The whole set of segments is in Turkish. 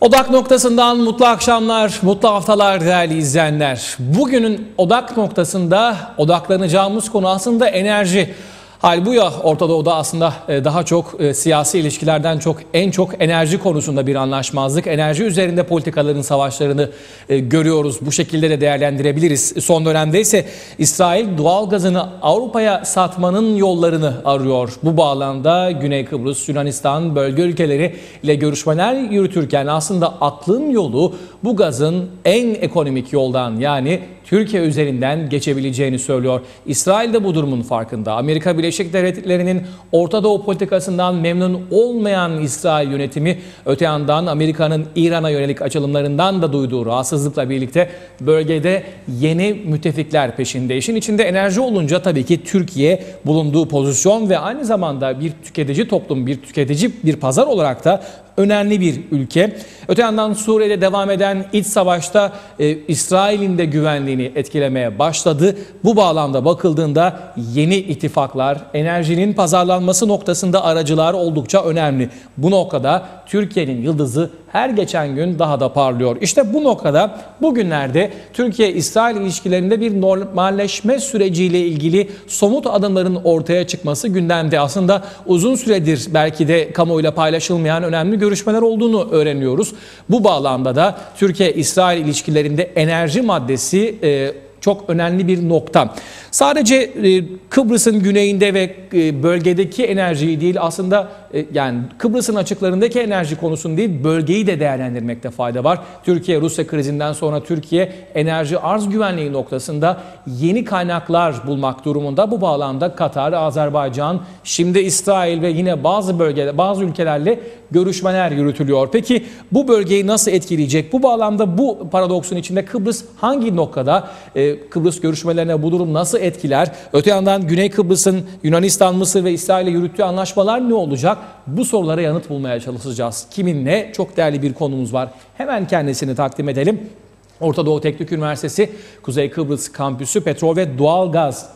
Odak noktasından mutlu akşamlar, mutlu haftalar değerli izleyenler. Bugünün odak noktasında odaklanacağımız konu aslında enerji. Hal bu ya, Orta Doğu'da aslında daha çok siyasi ilişkilerden en çok enerji konusunda bir anlaşmazlık. Enerji üzerinde politikaların savaşlarını görüyoruz. Bu şekilde de değerlendirebiliriz. Son dönemde ise İsrail doğal gazını Avrupa'ya satmanın yollarını arıyor. Bu bağlamda Güney Kıbrıs, Yunanistan, bölge ülkeleri ile görüşmeler yürütürken aslında aklın yolu bu gazın en ekonomik yoldan, yani Türkiye üzerinden geçebileceğini söylüyor. İsrail de bu durumun farkında. Amerika Birleşik Devletleri'nin Orta Doğu politikasından memnun olmayan İsrail yönetimi, öte yandan Amerika'nın İran'a yönelik açılımlarından da duyduğu rahatsızlıkla birlikte bölgede yeni müttefikler peşinde. İşin içinde enerji olunca tabii ki Türkiye bulunduğu pozisyon ve aynı zamanda bir tüketici toplum, bir pazar olarak da önemli bir ülke. Öte yandan Suriye'de devam eden iç savaşta İsrail'in de güvenliğini etkilemeye başladı. Bu bağlamda bakıldığında yeni ittifaklar, enerjinin pazarlanması noktasında aracılar oldukça önemli. Bu noktada Türkiye'nin yıldızı her geçen gün daha da parlıyor. İşte bu noktada bugünlerde Türkiye-İsrail ilişkilerinde bir normalleşme süreciyle ilgili somut adımların ortaya çıkması gündemde. Aslında uzun süredir belki de kamuoyuyla paylaşılmayan önemli görüşmeler olduğunu öğreniyoruz. Bu bağlamda da Türkiye-İsrail ilişkilerinde enerji maddesi çok önemli bir nokta. Sadece Kıbrıs'ın güneyinde ve bölgedeki enerjiyi değil, aslında yani Kıbrıs'ın açıklarındaki enerji konusunu değil, bölgeyi de değerlendirmekte fayda var. Türkiye-Rusya krizinden sonra Türkiye enerji arz güvenliği noktasında yeni kaynaklar bulmak durumunda. Bu bağlamda Katar, Azerbaycan, şimdi İsrail ve yine bazı ülkelerle görüşmeler yürütülüyor. Peki bu bölgeyi nasıl etkileyecek? Bu bağlamda bu paradoksun içinde Kıbrıs hangi noktada? Kıbrıs görüşmelerine bu durum nasıl etkiler? Öte yandan Güney Kıbrıs'ın Yunanistan, Mısır ve İsrail ile yürüttüğü anlaşmalar ne olacak? Bu sorulara yanıt bulmaya çalışacağız. Kiminle? Çok değerli bir konumuz var. Hemen kendisini takdim edelim. Orta Doğu Teknik Üniversitesi Kuzey Kıbrıs Kampüsü Petrol ve Doğalgaz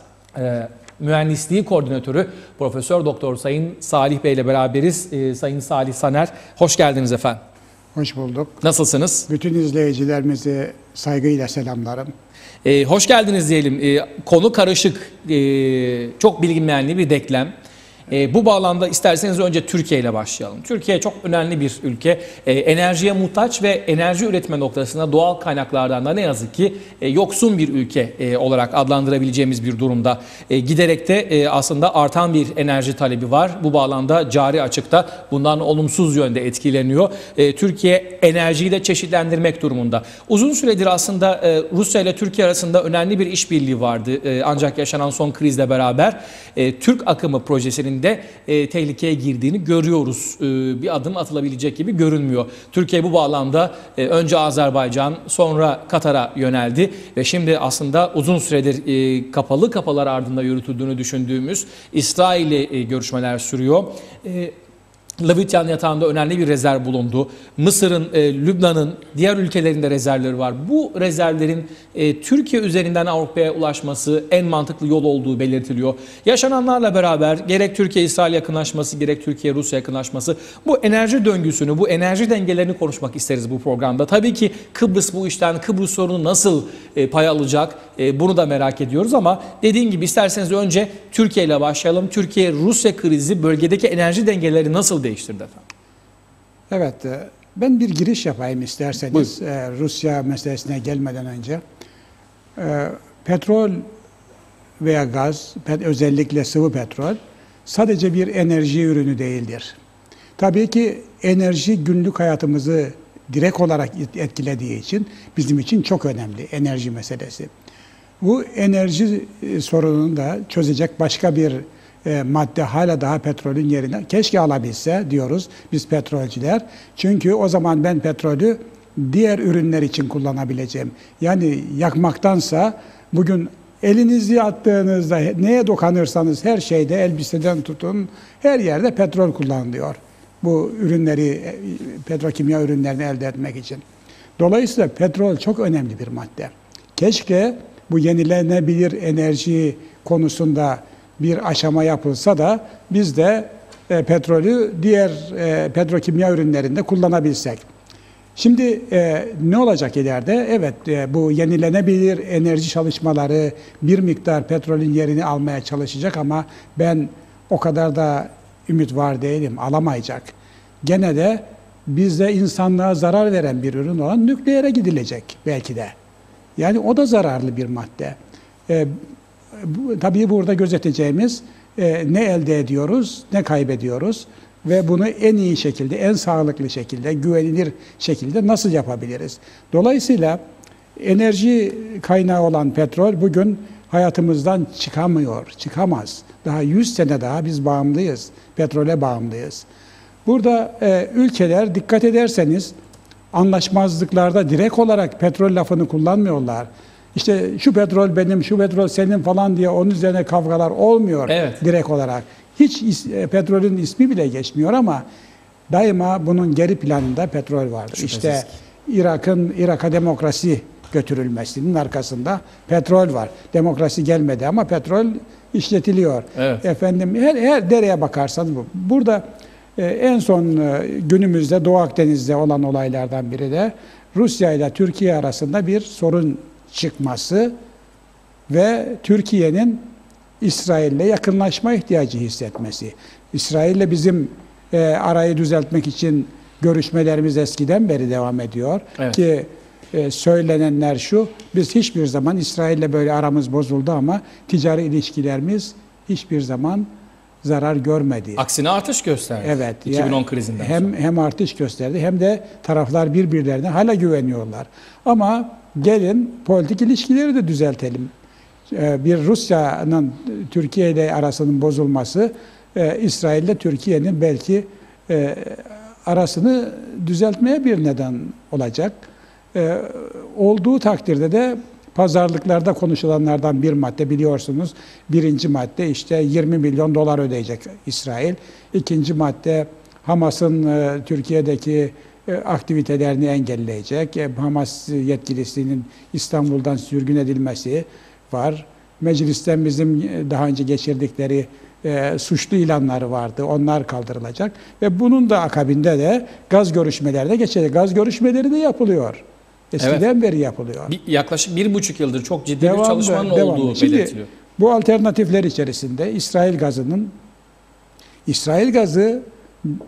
Mühendisliği Koordinatörü Profesör Doktor Sayın Salih Bey ile beraberiz. Sayın Salih Saner, hoş geldiniz efendim. Hoş bulduk. Nasılsınız? Bütün izleyicilerimizi saygıyla selamlarım. Hoş geldiniz diyelim. Konu karışık, çok bilinmeyenli bir denklem. Bu bağlamda isterseniz önce Türkiye ile başlayalım. Türkiye çok önemli bir ülke. Enerjiye muhtaç ve enerji üretme noktasında doğal kaynaklardan da ne yazık ki yoksun bir ülke olarak adlandırabileceğimiz bir durumda. Giderek de aslında artan bir enerji talebi var. Bu bağlamda cari açıkta bundan olumsuz yönde etkileniyor. Türkiye enerjiyi de çeşitlendirmek durumunda. Uzun süredir aslında Rusya ile Türkiye arasında önemli bir işbirliği vardı. Ancak yaşanan son krizle beraber Türk akımı projesinin de tehlikeye girdiğini görüyoruz. Bir adım atılabilecek gibi görünmüyor. Türkiye bu bağlamda önce Azerbaycan, sonra Katar'a yöneldi ve şimdi aslında uzun süredir kapalı kapılar ardında yürütüldüğünü düşündüğümüz İsrail ile görüşmeler sürüyor. Levityan yatağında önemli bir rezerv bulundu. Mısır'ın, Lübnan'ın, diğer ülkelerinde rezervleri var. Bu rezervlerin Türkiye üzerinden Avrupa'ya ulaşması en mantıklı yol olduğu belirtiliyor. Yaşananlarla beraber gerek Türkiye-İsrail yakınlaşması, gerek Türkiye-Rusya yakınlaşması, bu enerji döngüsünü, bu enerji dengelerini konuşmak isteriz bu programda. Tabii ki Kıbrıs bu işten, Kıbrıs sorunu nasıl pay alacak, bunu da merak ediyoruz ama dediğim gibi isterseniz önce Türkiye ile başlayalım. Türkiye-Rusya krizi bölgedeki enerji dengeleri nasıl değiştirdi efendim? Evet, ben bir giriş yapayım isterseniz Rusya meselesine gelmeden önce. Petrol veya gaz, özellikle sıvı petrol sadece bir enerji ürünü değildir. Tabii ki enerji günlük hayatımızı direkt olarak etkilediği için bizim için çok önemli enerji meselesi. Bu enerji sorununu da çözecek başka bir madde hala daha petrolün yerine keşke alabilse diyoruz biz petrolcüler. Çünkü o zaman ben petrolü diğer ürünler için kullanabileceğim. Yani yakmaktansa bugün elinizi attığınızda neye dokanırsanız her şeyde, elbiseden tutun her yerde petrol kullanılıyor. Bu ürünleri, petrokimya ürünlerini elde etmek için. Dolayısıyla petrol çok önemli bir madde. Keşke bu yenilenebilir enerji konusunda bir aşama yapılsa da biz de petrolü diğer petrokimya ürünlerinde kullanabilsek. Şimdi ne olacak ileride? Evet, bu yenilenebilir enerji çalışmaları bir miktar petrolün yerini almaya çalışacak ama ben o kadar da ümit var değilim, alamayacak. Gene de bizde insanlığa zarar veren bir ürün olan nükleere gidilecek belki de. Yani o da zararlı bir madde. Tabii burada gözeteceğimiz ne elde ediyoruz, ne kaybediyoruz ve bunu en iyi şekilde, en sağlıklı şekilde, güvenilir şekilde nasıl yapabiliriz? Dolayısıyla enerji kaynağı olan petrol bugün hayatımızdan çıkamıyor, çıkamaz. Daha 100 sene daha biz bağımlıyız, petrole bağımlıyız. Burada ülkeler dikkat ederseniz anlaşmazlıklarda direkt olarak petrol lafını kullanmıyorlar. İşte şu petrol benim, şu petrol senin falan diye onun üzerine kavgalar olmuyor direkt olarak. Hiç petrolün ismi bile geçmiyor ama daima bunun geri planında petrol vardır. Şüphesiz. İşte Irak'a demokrasi götürülmesinin arkasında petrol var. Demokrasi gelmedi ama petrol işletiliyor. Evet. Efendim her dereye bakarsanız bu. Burada en son günümüzde Doğu Akdeniz'de olan olaylardan biri de Rusya ile Türkiye arasında bir sorun çıkması ve Türkiye'nin İsrail'le yakınlaşma ihtiyacı hissetmesi. İsrail'le bizim arayı düzeltmek için görüşmelerimiz eskiden beri devam ediyor. Evet. Ki söylenenler şu, biz hiçbir zaman İsrail'le böyle aramız bozuldu ama ticari ilişkilerimiz hiçbir zaman zarar görmedi. Aksine artış gösterdi. Evet. 2010 krizinden sonra. Hem artış gösterdi hem de taraflar birbirlerine hala güveniyorlar. Ama gelin politik ilişkileri de düzeltelim. Bir Rusya'nın Türkiye ile arasının bozulması İsrail ile Türkiye'nin belki arasını düzeltmeye bir neden olacak. Olduğu takdirde de pazarlıklarda konuşulanlardan bir madde biliyorsunuz. Birinci madde işte 20 milyon dolar ödeyecek İsrail. İkinci madde Hamas'ın Türkiye'deki aktivitelerini engelleyecek. Hamas yetkilisinin İstanbul'dan sürgün edilmesi var. Meclisten bizim daha önce geçirdikleri suçlu ilanları vardı. Onlar kaldırılacak. Ve bunun da akabinde de gaz görüşmeleri de geçecek. Gaz görüşmeleri de yapılıyor. Eskiden beri yapılıyor. Yaklaşık 1,5 yıldır çok ciddi bir çalışmanın olduğu belirtiliyor. Şimdi bu alternatifler içerisinde İsrail gazı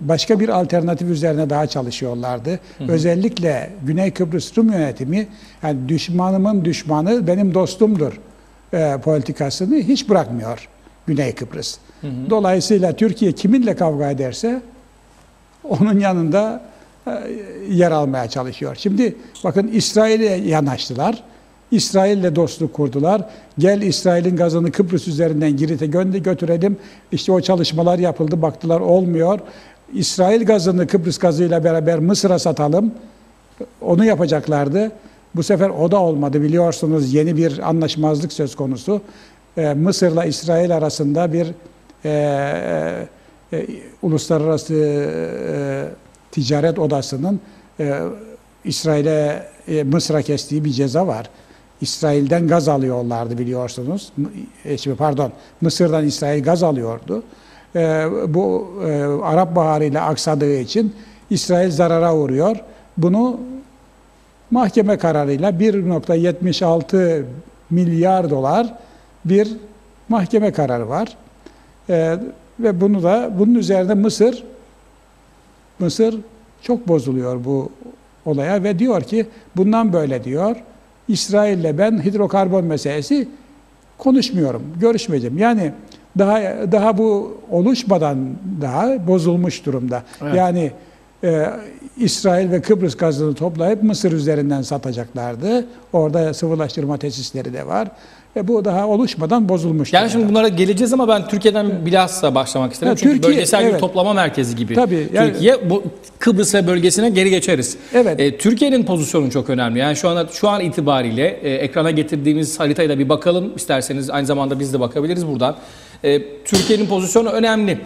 başka bir alternatif üzerine daha çalışıyorlardı. Özellikle Güney Kıbrıs Rum yönetimi yani düşmanımın düşmanı benim dostumdur politikasını hiç bırakmıyor Güney Kıbrıs. Dolayısıyla Türkiye kiminle kavga ederse onun yanında yer almaya çalışıyor. Şimdi bakın İsrail'e yanaştılar. İsrail'le dostluk kurdular. Gel İsrail'in gazını Kıbrıs üzerinden Girit'e götürelim. İşte o çalışmalar yapıldı. Baktılar olmuyor. İsrail gazını Kıbrıs gazıyla beraber Mısır'a satalım. Onu yapacaklardı. Bu sefer o da olmadı. Biliyorsunuz yeni bir anlaşmazlık söz konusu. Mısır'la İsrail arasında bir uluslararası ticaret odasının İsrail'e, Mısır'a kestiği bir ceza var. İsrail'den gaz alıyorlardı biliyorsunuz. Mısır'dan İsrail gaz alıyordu. Bu Arap Baharı ile aksadığı için İsrail zarara uğruyor. Bunu mahkeme kararıyla 1,76 milyar dolar bir mahkeme kararı var. Ve bunun üzerine Mısır çok bozuluyor bu olaya ve diyor ki bundan böyle diyor İsrail'le ben hidrokarbon meselesi konuşmuyorum, görüşmeyeceğim. Yani daha bu oluşmadan daha bozulmuş durumda. Evet. Yani İsrail ve Kıbrıs gazını toplayıp Mısır üzerinden satacaklardı. Orada sıvılaştırma tesisleri de var. Bu daha oluşmadan bozulmuş. Yani şimdi bunlara geleceğiz ama ben Türkiye'den bilhassa başlamak isterim. Çünkü Türkiye, bölgesel bir toplama merkezi gibi. Tabii, yani, Türkiye bu Kıbrıs ve bölgesine geri geçeriz. Evet. Türkiye'nin pozisyonu çok önemli. Yani şu an itibariyle ekrana getirdiğimiz haritaya da bir bakalım. İsterseniz aynı zamanda biz de bakabiliriz buradan. Türkiye'nin pozisyonu önemli.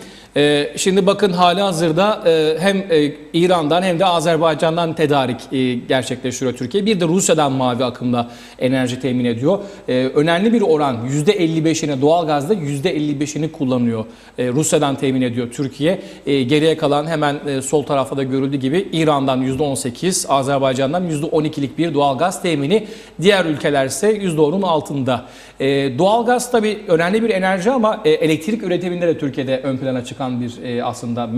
Şimdi bakın halihazırda hem İran'dan hem de Azerbaycan'dan tedarik gerçekleştiriyor Türkiye. Bir de Rusya'dan mavi akımla enerji temin ediyor. Önemli bir oran %55'ini doğalgazda %55'ini kullanıyor. Rusya'dan temin ediyor Türkiye. Geriye kalan hemen sol tarafta da görüldüğü gibi İran'dan %18, Azerbaycan'dan %12'lik bir doğalgaz temini. Diğer ülkeler ise %10'un altında. Doğalgaz tabii önemli bir enerji ama elektrik üretiminde de Türkiye'de ön plana çıkan bir aslında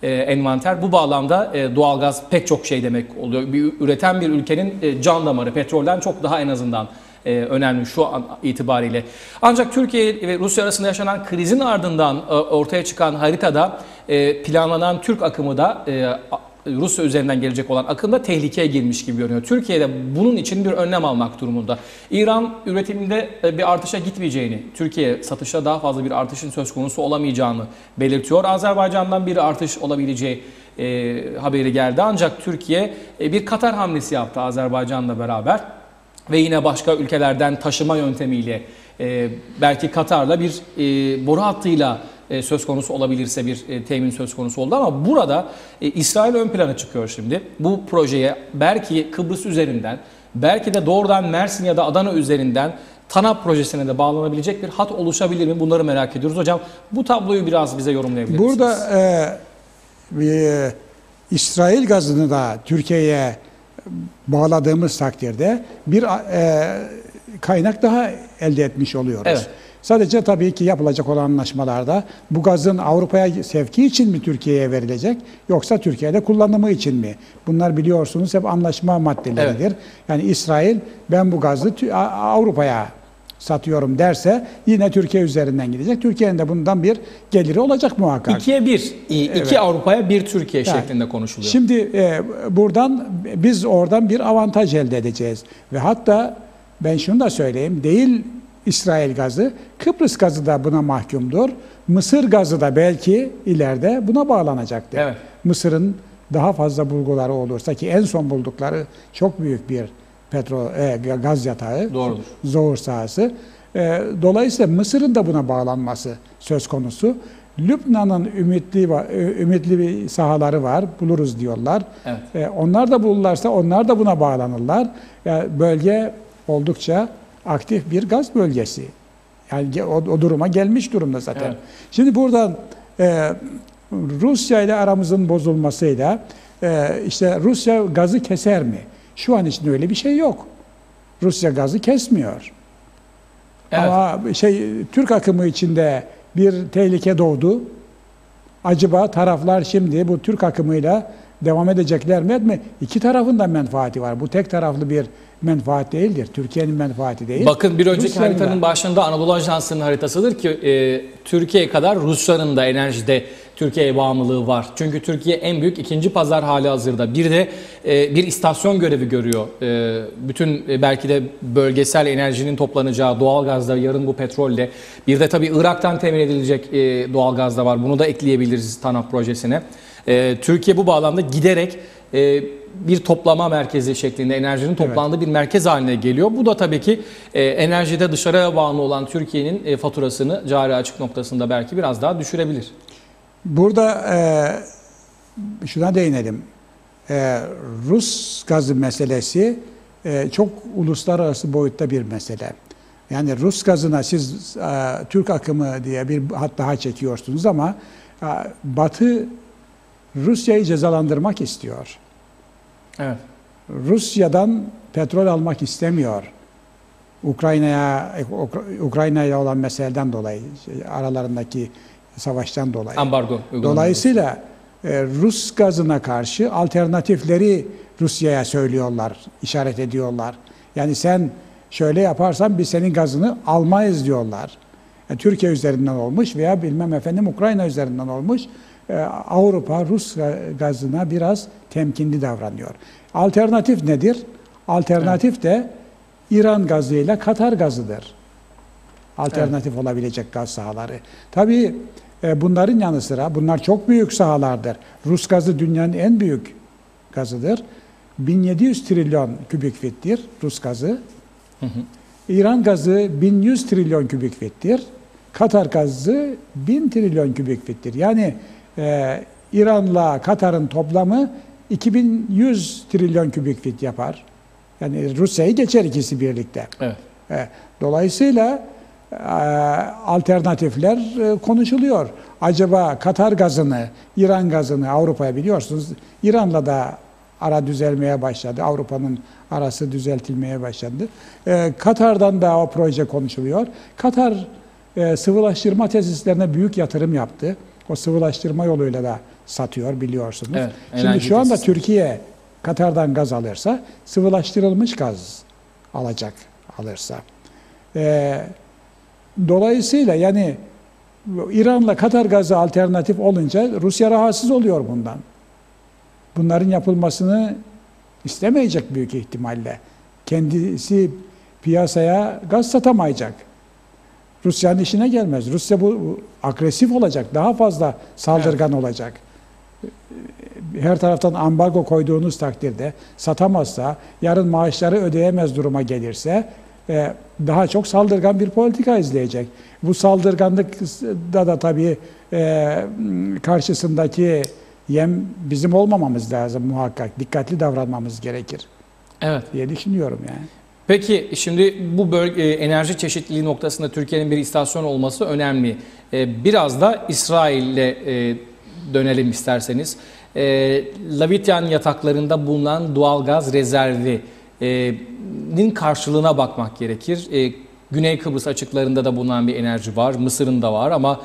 envanter. Bu bağlamda doğalgaz pek çok şey demek oluyor. Üreten bir ülkenin can damarı, petrolden çok daha en azından önemli şu an itibariyle. Ancak Türkiye ve Rusya arasında yaşanan krizin ardından ortaya çıkan haritada planlanan Türk akımı da Rusya üzerinden gelecek olan akımda tehlikeye girmiş gibi görünüyor. Türkiye de bunun için bir önlem almak durumunda. İran üretiminde bir artışa gitmeyeceğini, Türkiye satışta daha fazla bir artışın söz konusu olamayacağını belirtiyor. Azerbaycan'dan bir artış olabileceği haberi geldi. Ancak Türkiye bir Katar hamlesi yaptı Azerbaycan'la beraber ve yine başka ülkelerden taşıma yöntemiyle belki Katar'la bir boru hattıyla söz konusu olabilirse bir temin söz konusu oldu ama burada İsrail ön plana çıkıyor şimdi. Bu projeye belki Kıbrıs üzerinden, belki de doğrudan Mersin ya da Adana üzerinden TANAP projesine de bağlanabilecek bir hat oluşabilir mi? Bunları merak ediyoruz. Hocam bu tabloyu biraz bize yorumlayabilir misiniz? Burada İsrail gazını da Türkiye'ye bağladığımız takdirde bir kaynak daha elde etmiş oluyoruz. Evet. Sadece tabii ki yapılacak olan anlaşmalarda bu gazın Avrupa'ya sevki için mi Türkiye'ye verilecek yoksa Türkiye'de kullanımı için mi? Bunlar biliyorsunuz hep anlaşma maddeleridir. Evet. Yani İsrail ben bu gazı Avrupa'ya satıyorum derse yine Türkiye üzerinden gidecek. Türkiye'nin de bundan bir geliri olacak muhakkak. 2'ye 1. Evet. 2 Avrupa'ya 1 Türkiye şeklinde konuşuluyor. Şimdi biz oradan bir avantaj elde edeceğiz. Ve hatta ben şunu da söyleyeyim. Değil İsrail gazı, Kıbrıs gazı da buna mahkumdur. Mısır gazı da belki ileride buna bağlanacaktır. Evet. Mısır'ın daha fazla bulguları olursa ki en son buldukları çok büyük bir gaz yatağı, doğrudur, zoğur sahası. Dolayısıyla Mısır'ın da buna bağlanması söz konusu. Lübnan'ın ümitli bir sahaları var, buluruz diyorlar. Evet. Onlar da bulurlarsa onlar da buna bağlanırlar. Bölge oldukça aktif bir gaz bölgesi. Yani o duruma gelmiş durumda zaten. Evet. Şimdi buradan Rusya ile aramızın bozulmasıyla işte Rusya gazı keser mi? Şu an için öyle bir şey yok. Rusya gazı kesmiyor. Evet. Ama Türk akımı içinde bir tehlike doğdu. Acaba taraflar şimdi bu Türk akımıyla devam edecekler mi? İki tarafın da menfaati var. Bu tek taraflı bir menfaat değildir. Türkiye'nin menfaati değil. Bakın bir önceki haritanın başında Anadolu Ajansı'nın haritasıdır ki Türkiye kadar Rusların da enerjide Türkiye'ye bağımlılığı var. Çünkü Türkiye en büyük ikinci pazar hali hazırda. Bir de bir istasyon görevi görüyor. Bütün belki de bölgesel enerjinin toplanacağı doğalgazda, yarın bu petrolle. Bir de tabii Irak'tan temin edilecek doğalgaz da var. Bunu da ekleyebiliriz TANAP projesine. Türkiye bu bağlamda giderek bir toplama merkezi şeklinde enerjinin toplandığı bir merkez haline geliyor. Bu da tabii ki enerjide dışarıya bağımlı olan Türkiye'nin faturasını cari açık noktasında belki biraz daha düşürebilir. Burada şuna değinelim. Rus gazı meselesi çok uluslararası boyutta bir mesele. Yani Rus gazına siz Türk akımı diye bir hat daha çekiyorsunuz ama Batı Rusya'yı cezalandırmak istiyor. Evet. Rusya'dan petrol almak istemiyor. Ukrayna'ya olan meseleden dolayı, aralarındaki savaştan dolayı. Ambargo. Dolayısıyla Rus gazına karşı alternatifleri Rusya'ya söylüyorlar, işaret ediyorlar. Yani sen şöyle yaparsan biz senin gazını almayız diyorlar. Türkiye üzerinden olmuş veya Ukrayna üzerinden olmuş. Avrupa Rus gazına biraz temkinli davranıyor. Alternatif nedir? Alternatif de İran gazıyla Katar gazıdır. Alternatif olabilecek gaz sahaları. Tabii bunların yanı sıra bunlar çok büyük sahalardır. Rus gazı dünyanın en büyük gazıdır. 1700 trilyon kübik fittir Rus gazı. İran gazı 1100 trilyon kübik fittir. Katar gazı 1000 trilyon kübik fittir. Yani İran'la Katar'ın toplamı 2100 trilyon kübik fit yapar. Yani Rusya'yı geçer ikisi birlikte. Evet. Dolayısıyla alternatifler konuşuluyor. Acaba Katar gazını, İran gazını Avrupa'ya biliyorsunuz. İran'la da ara düzelmeye başladı. Avrupa'nın arası düzeltilmeye başladı. Katar'dan da o proje konuşuluyor. Katar sıvılaştırma tesislerine büyük yatırım yaptı. O sıvılaştırma yoluyla da satıyor biliyorsunuz. Evet, şimdi şu anda Türkiye Katar'dan gaz alırsa sıvılaştırılmış gaz alırsa. Dolayısıyla yani İran'la Katar gazı alternatif olunca Rusya rahatsız oluyor bundan. Bunların yapılmasını istemeyecek büyük ihtimalle. Kendisi piyasaya gaz satamayacak. Rusya'nın işine gelmez. Rusya bu agresif olacak, daha fazla saldırgan olacak. Her taraftan ambargo koyduğunuz takdirde satamazsa, yarın maaşları ödeyemez duruma gelirse daha çok saldırgan bir politika izleyecek. Bu saldırganlıkta da tabii karşısındaki yem bizim olmamamız lazım muhakkak. Dikkatli davranmamız gerekir. Evet. Diye düşünüyorum yani. Peki şimdi bu bölge enerji çeşitliliği noktasında Türkiye'nin bir istasyon olması önemli. Biraz da İsrail'le dönelim isterseniz. Leviathan yataklarında bulunan doğalgaz rezervinin karşılığına bakmak gerekir. Güney Kıbrıs açıklarında da bulunan bir enerji var, Mısır'ın da var ama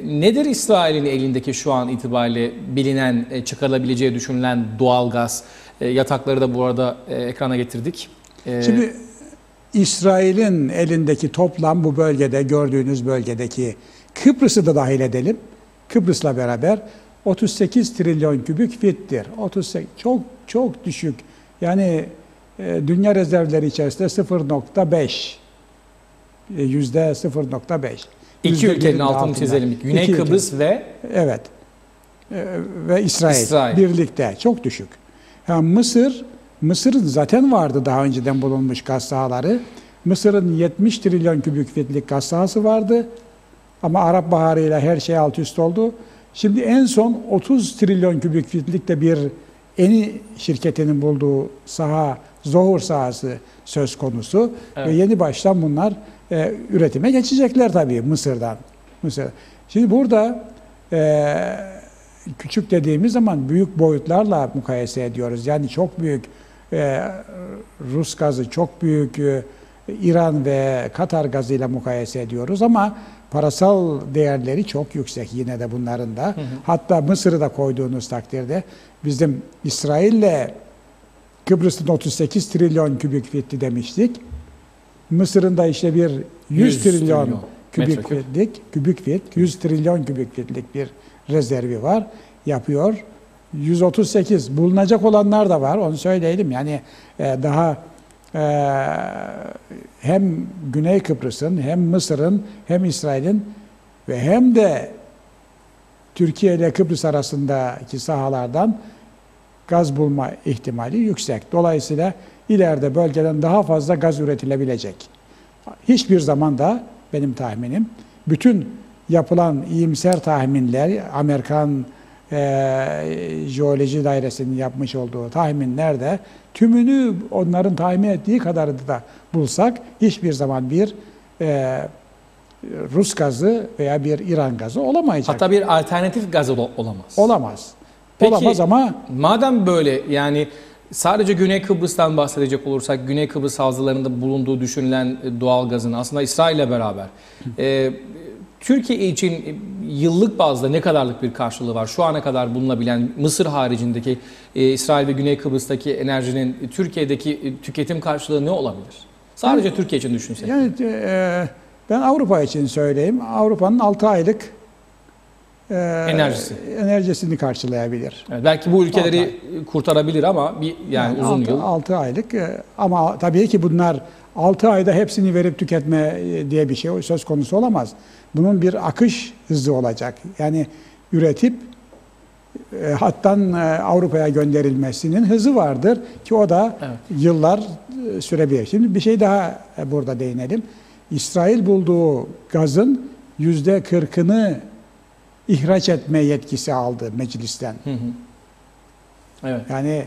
nedir İsrail'in elindeki şu an itibariyle bilinen, çıkarılabileceği düşünülen doğalgaz yatakları da bu arada ekrana getirdik. Şimdi İsrail'in elindeki toplam bu bölgede gördüğünüz bölgedeki Kıbrıs'ı da dahil edelim. Kıbrıs'la beraber 38 trilyon kübik fittir. 38 çok düşük. Yani dünya rezervleri içerisinde 0.5 %0.5. İki ülkenin altını çizelim. Güney Kıbrıs ve evet ve İsrail birlikte çok düşük. Yani Mısır'ın zaten vardı daha önceden bulunmuş gaz sahaları. Mısır'ın 70 trilyon kübik fitlik gaz sahası vardı. Ama Arap Baharı ile her şey alt üst oldu. Şimdi en son 30 trilyon kübik fitlikte bir Eni şirketinin bulduğu saha, Zohr sahası söz konusu. Evet. Ve yeni baştan bunlar üretime geçecekler tabii Mısır'dan. Şimdi burada küçük dediğimiz zaman büyük boyutlarla mukayese ediyoruz. Yani çok büyük Rus gazı, çok büyük İran ve Katar gazıyla mukayese ediyoruz ama parasal değerleri çok yüksek yine de bunların da. Hatta Mısır'ı da koyduğunuz takdirde bizim İsrail'le Kıbrıs'ın 38 trilyon kübik fitti demiştik. Mısır'ın da işte bir 100 trilyon kübik fit, 100 trilyon kübik fitlik bir rezervi var, yapıyor. 138 bulunacak olanlar da var, onu söyleyelim. Yani daha hem Güney Kıbrıs'ın, hem Mısır'ın, hem İsrail'in ve hem de Türkiye ile Kıbrıs arasındaki sahalardan gaz bulma ihtimali yüksek. Dolayısıyla ileride bölgeden daha fazla gaz üretilebilecek. Hiçbir zaman da benim tahminim, bütün yapılan iyimser tahminler, Amerikan Jeoloji Dairesi'nin yapmış olduğu tahminlerde tümünü onların tahmin ettiği kadarını da bulsak hiçbir zaman bir Rus gazı veya bir İran gazı olamayacak. Hatta bir alternatif gaz olamaz. Olamaz. Peki, olamaz ama madem böyle, yani sadece Güney Kıbrıs'tan bahsedecek olursak, Güney Kıbrıs havzalarında bulunduğu düşünülen doğal gazın aslında İsrail ile beraber Türkiye için yıllık bazda ne kadarlık bir karşılığı var? Şu ana kadar bulunabilen Mısır haricindeki İsrail ve Güney Kıbrıs'taki enerjinin Türkiye'deki tüketim karşılığı ne olabilir? Sadece Türkiye için düşünsek. Yani ben Avrupa için söyleyeyim. Avrupa'nın 6 aylık enerjisini karşılayabilir. Evet, belki bu ülkeleri kurtarabilir ama yani uzun yıl. 6 aylık ama tabii ki bunlar 6 ayda hepsini verip tüketme diye bir şey söz konusu olamaz. Bunun bir akış hızı olacak. Yani üretip hattan Avrupa'ya gönderilmesinin hızı vardır ki o da yıllar sürebilir. Şimdi bir şey daha burada değinelim. İsrail bulduğu gazın %40'ını ihraç etme yetkisi aldı meclisten. Hı hı. Evet. Yani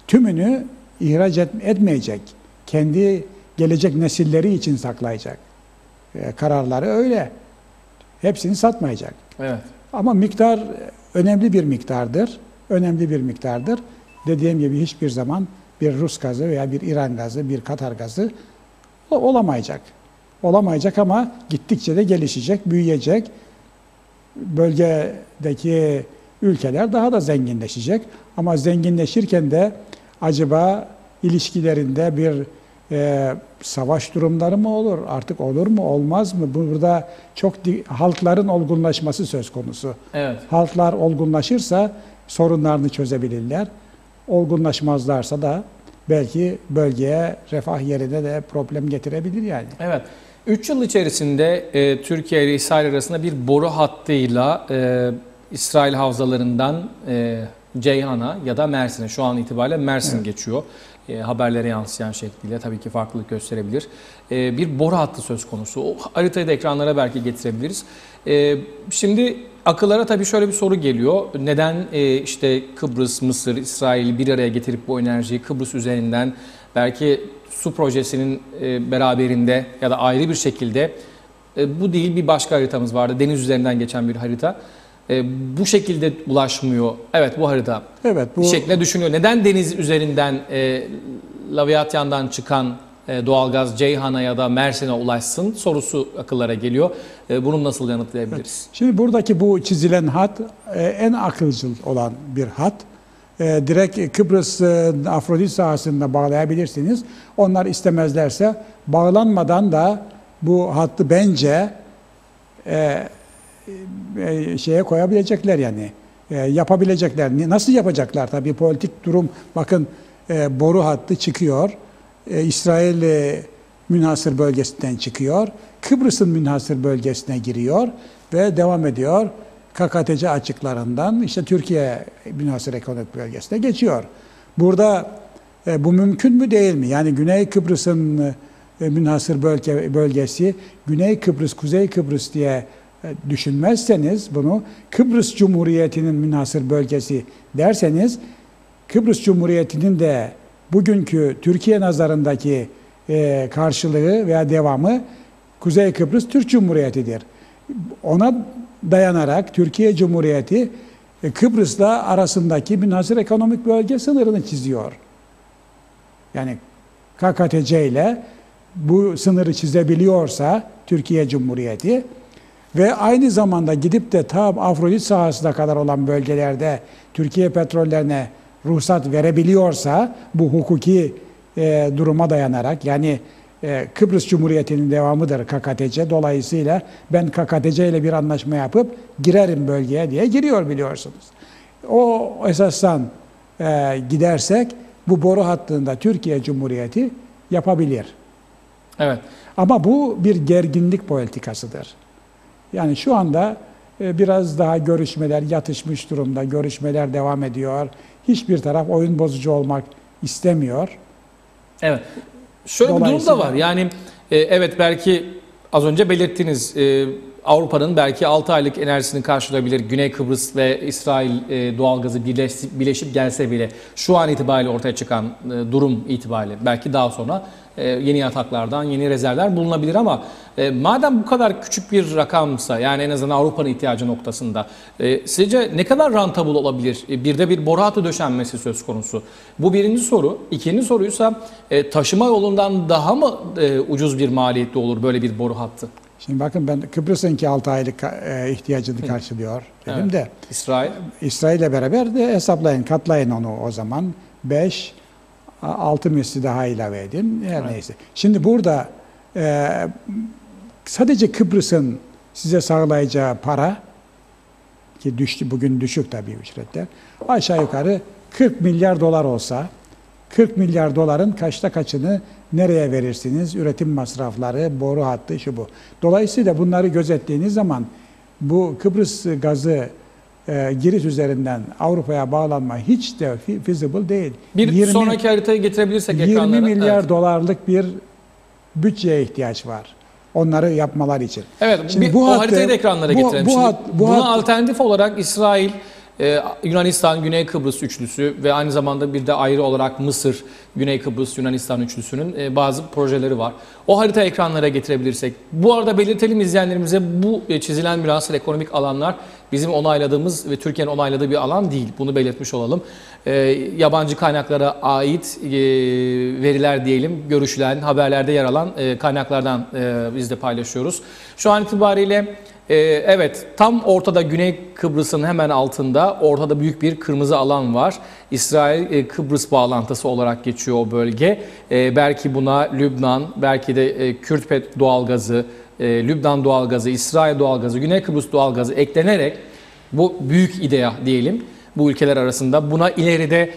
tümünü ihraç etmeyecek. Kendi gelecek nesilleri için saklayacak. Kararları öyle. Hepsini satmayacak. Evet. Ama miktar önemli bir miktardır. Önemli bir miktardır. Dediğim gibi hiçbir zaman bir Rus gazı veya bir İran gazı, bir Katar gazı olamayacak. Olamayacak ama gittikçe de gelişecek, büyüyecek. Bölgedeki ülkeler daha da zenginleşecek. Ama zenginleşirken de acaba ilişkilerinde bir savaş durumları mı olur? Artık olur mu, olmaz mı? Burada çok halkların olgunlaşması söz konusu. Evet. Halklar olgunlaşırsa sorunlarını çözebilirler. Olgunlaşmazlarsa da belki bölgeye, refah yerine de problem getirebilir yani. Evet. 3 yıl içerisinde Türkiye ile İsrail arasında bir boru hattıyla İsrail havzalarından Ceyhan'a ya da Mersin'e, şu an itibariyle Mersin geçiyor. Haberlere yansıyan şekliyle tabii ki farklılık gösterebilir. Bir boru hattı söz konusu. O haritayı da ekranlara belki getirebiliriz. Şimdi akıllara tabii şöyle bir soru geliyor. Neden işte Kıbrıs, Mısır, İsrail'i bir araya getirip bu enerjiyi Kıbrıs üzerinden belki su projesinin beraberinde ya da ayrı bir şekilde bu değil bir başka haritamız vardı. Deniz üzerinden geçen bir harita. Bu şekilde ulaşmıyor. Evet, bu harita. Evet, bu bir şekilde düşünüyor. Neden deniz üzerinden Leviathan'dan çıkan doğalgaz Ceyhan'a ya da Mersin'e ulaşsın sorusu akıllara geliyor. Bunu nasıl yanıtlayabiliriz? Şimdi buradaki bu çizilen hat en akılcıl olan bir hat. Direkt Kıbrıs Afrodit sahasında bağlayabilirsiniz. Onlar istemezlerse bağlanmadan da bu hattı bence şeye koyabilecekler yani. Yapabilecekler. Nasıl yapacaklar? Tabii politik durum. Bakın boru hattı çıkıyor. İsrail münhasır bölgesinden çıkıyor. Kıbrıs'ın münhasır bölgesine giriyor ve devam ediyor. KKTC açıklarından işte Türkiye münhasır ekonomik bölgesine geçiyor. Burada bu mümkün mü değil mi? Yani Güney Kıbrıs'ın münhasır bölgesi, Güney Kıbrıs, Kuzey Kıbrıs diye düşünmezseniz bunu Kıbrıs Cumhuriyeti'nin münhasır bölgesi derseniz Kıbrıs Cumhuriyeti'nin de bugünkü Türkiye nazarındaki karşılığı veya devamı Kuzey Kıbrıs Türk Cumhuriyeti'dir. Ona dayanarak Türkiye Cumhuriyeti Kıbrıs'la arasındaki münhasır ekonomik bölge sınırını çiziyor. Yani KKTC ile bu sınırı çizebiliyorsa Türkiye Cumhuriyeti ve aynı zamanda gidip de tam Afrodit sahasına kadar olan bölgelerde Türkiye petrollerine ruhsat verebiliyorsa bu hukuki duruma dayanarak yani Kıbrıs Cumhuriyeti'nin devamıdır KKTC. Dolayısıyla ben KKTC ile bir anlaşma yapıp girerim bölgeye diye giriyor biliyorsunuz. O esasdan gidersek bu boru hattında Türkiye Cumhuriyeti yapabilir. Evet. Ama bu bir gerginlik politikasıdır. Yani şu anda biraz daha görüşmeler yatışmış durumda, görüşmeler devam ediyor. Hiçbir taraf oyun bozucu olmak istemiyor. Evet. Şöyle bir durum da var. Yani evet belki az önce belirttiniz Avrupa'nın belki 6 aylık enerjisini karşılayabilir. Güney Kıbrıs ve İsrail doğalgazı birleşip gelse bile şu an itibariyle ortaya çıkan durum itibariyle belki daha sonra yeni yataklardan yeni rezervler bulunabilir ama madem bu kadar küçük bir rakamsa yani en azından Avrupa'nın ihtiyacı noktasında sizce ne kadar rentable olabilir? Bir de bir boru hattı döşenmesi söz konusu. Bu birinci soru. İkinci soruysa taşıma yolundan daha mı ucuz bir maliyetli olur böyle bir boru hattı? Şimdi bakın ben Kıbrıs'ınki 6 aylık ihtiyacını karşılıyor dedim Evet. de. İsrail? İsrail'le beraber de hesaplayın, katlayın onu o zaman. 6 misli daha ilave edin. Her neyse. Şimdi burada sadece Kıbrıs'ın size sağlayacağı para ki düştü, bugün düşük tabii ücretler. Aşağı yukarı 40 milyar dolar olsa 40 milyar doların kaçta kaçını nereye verirsiniz? Üretim masrafları, boru hattı, şu bu. Dolayısıyla bunları gözettiğiniz zaman bu Kıbrıs gazı Girit üzerinden Avrupa'ya bağlanma hiç de feasible değil. Bir sonraki haritayı getirebilirsek ekranlara. 20 milyar evet. dolarlık bir bütçeye ihtiyaç var. onları yapmalar için. Evet, Şimdi o haritayı da ekranlara getirelim. Buna hat, alternatif olarak İsrail, Yunanistan, Güney Kıbrıs üçlüsü ve aynı zamanda bir de ayrı olarak Mısır, Güney Kıbrıs, Yunanistan üçlüsünün bazı projeleri var. O harita ekranlara getirebilirsek. Bu arada belirtelim izleyenlerimize, bu çizilen münhasır ekonomik alanlar bizim onayladığımız ve Türkiye'nin onayladığı bir alan değil. Bunu belirtmiş olalım. Yabancı kaynaklara ait veriler diyelim, görüşülen, haberlerde yer alan kaynaklardan biz de paylaşıyoruz. Şu an itibariyle evet, tam ortada Güney Kıbrıs'ın hemen altında ortada büyük bir kırmızı alan var. İsrail-Kıbrıs bağlantısı olarak geçiyor o bölge. Belki buna Lübnan, belki de Kürt doğalgazı, Lübnan doğalgazı, İsrail doğalgazı, Güney Kıbrıs doğalgazı eklenerek bu büyük idea diyelim bu ülkeler arasında. Buna ileride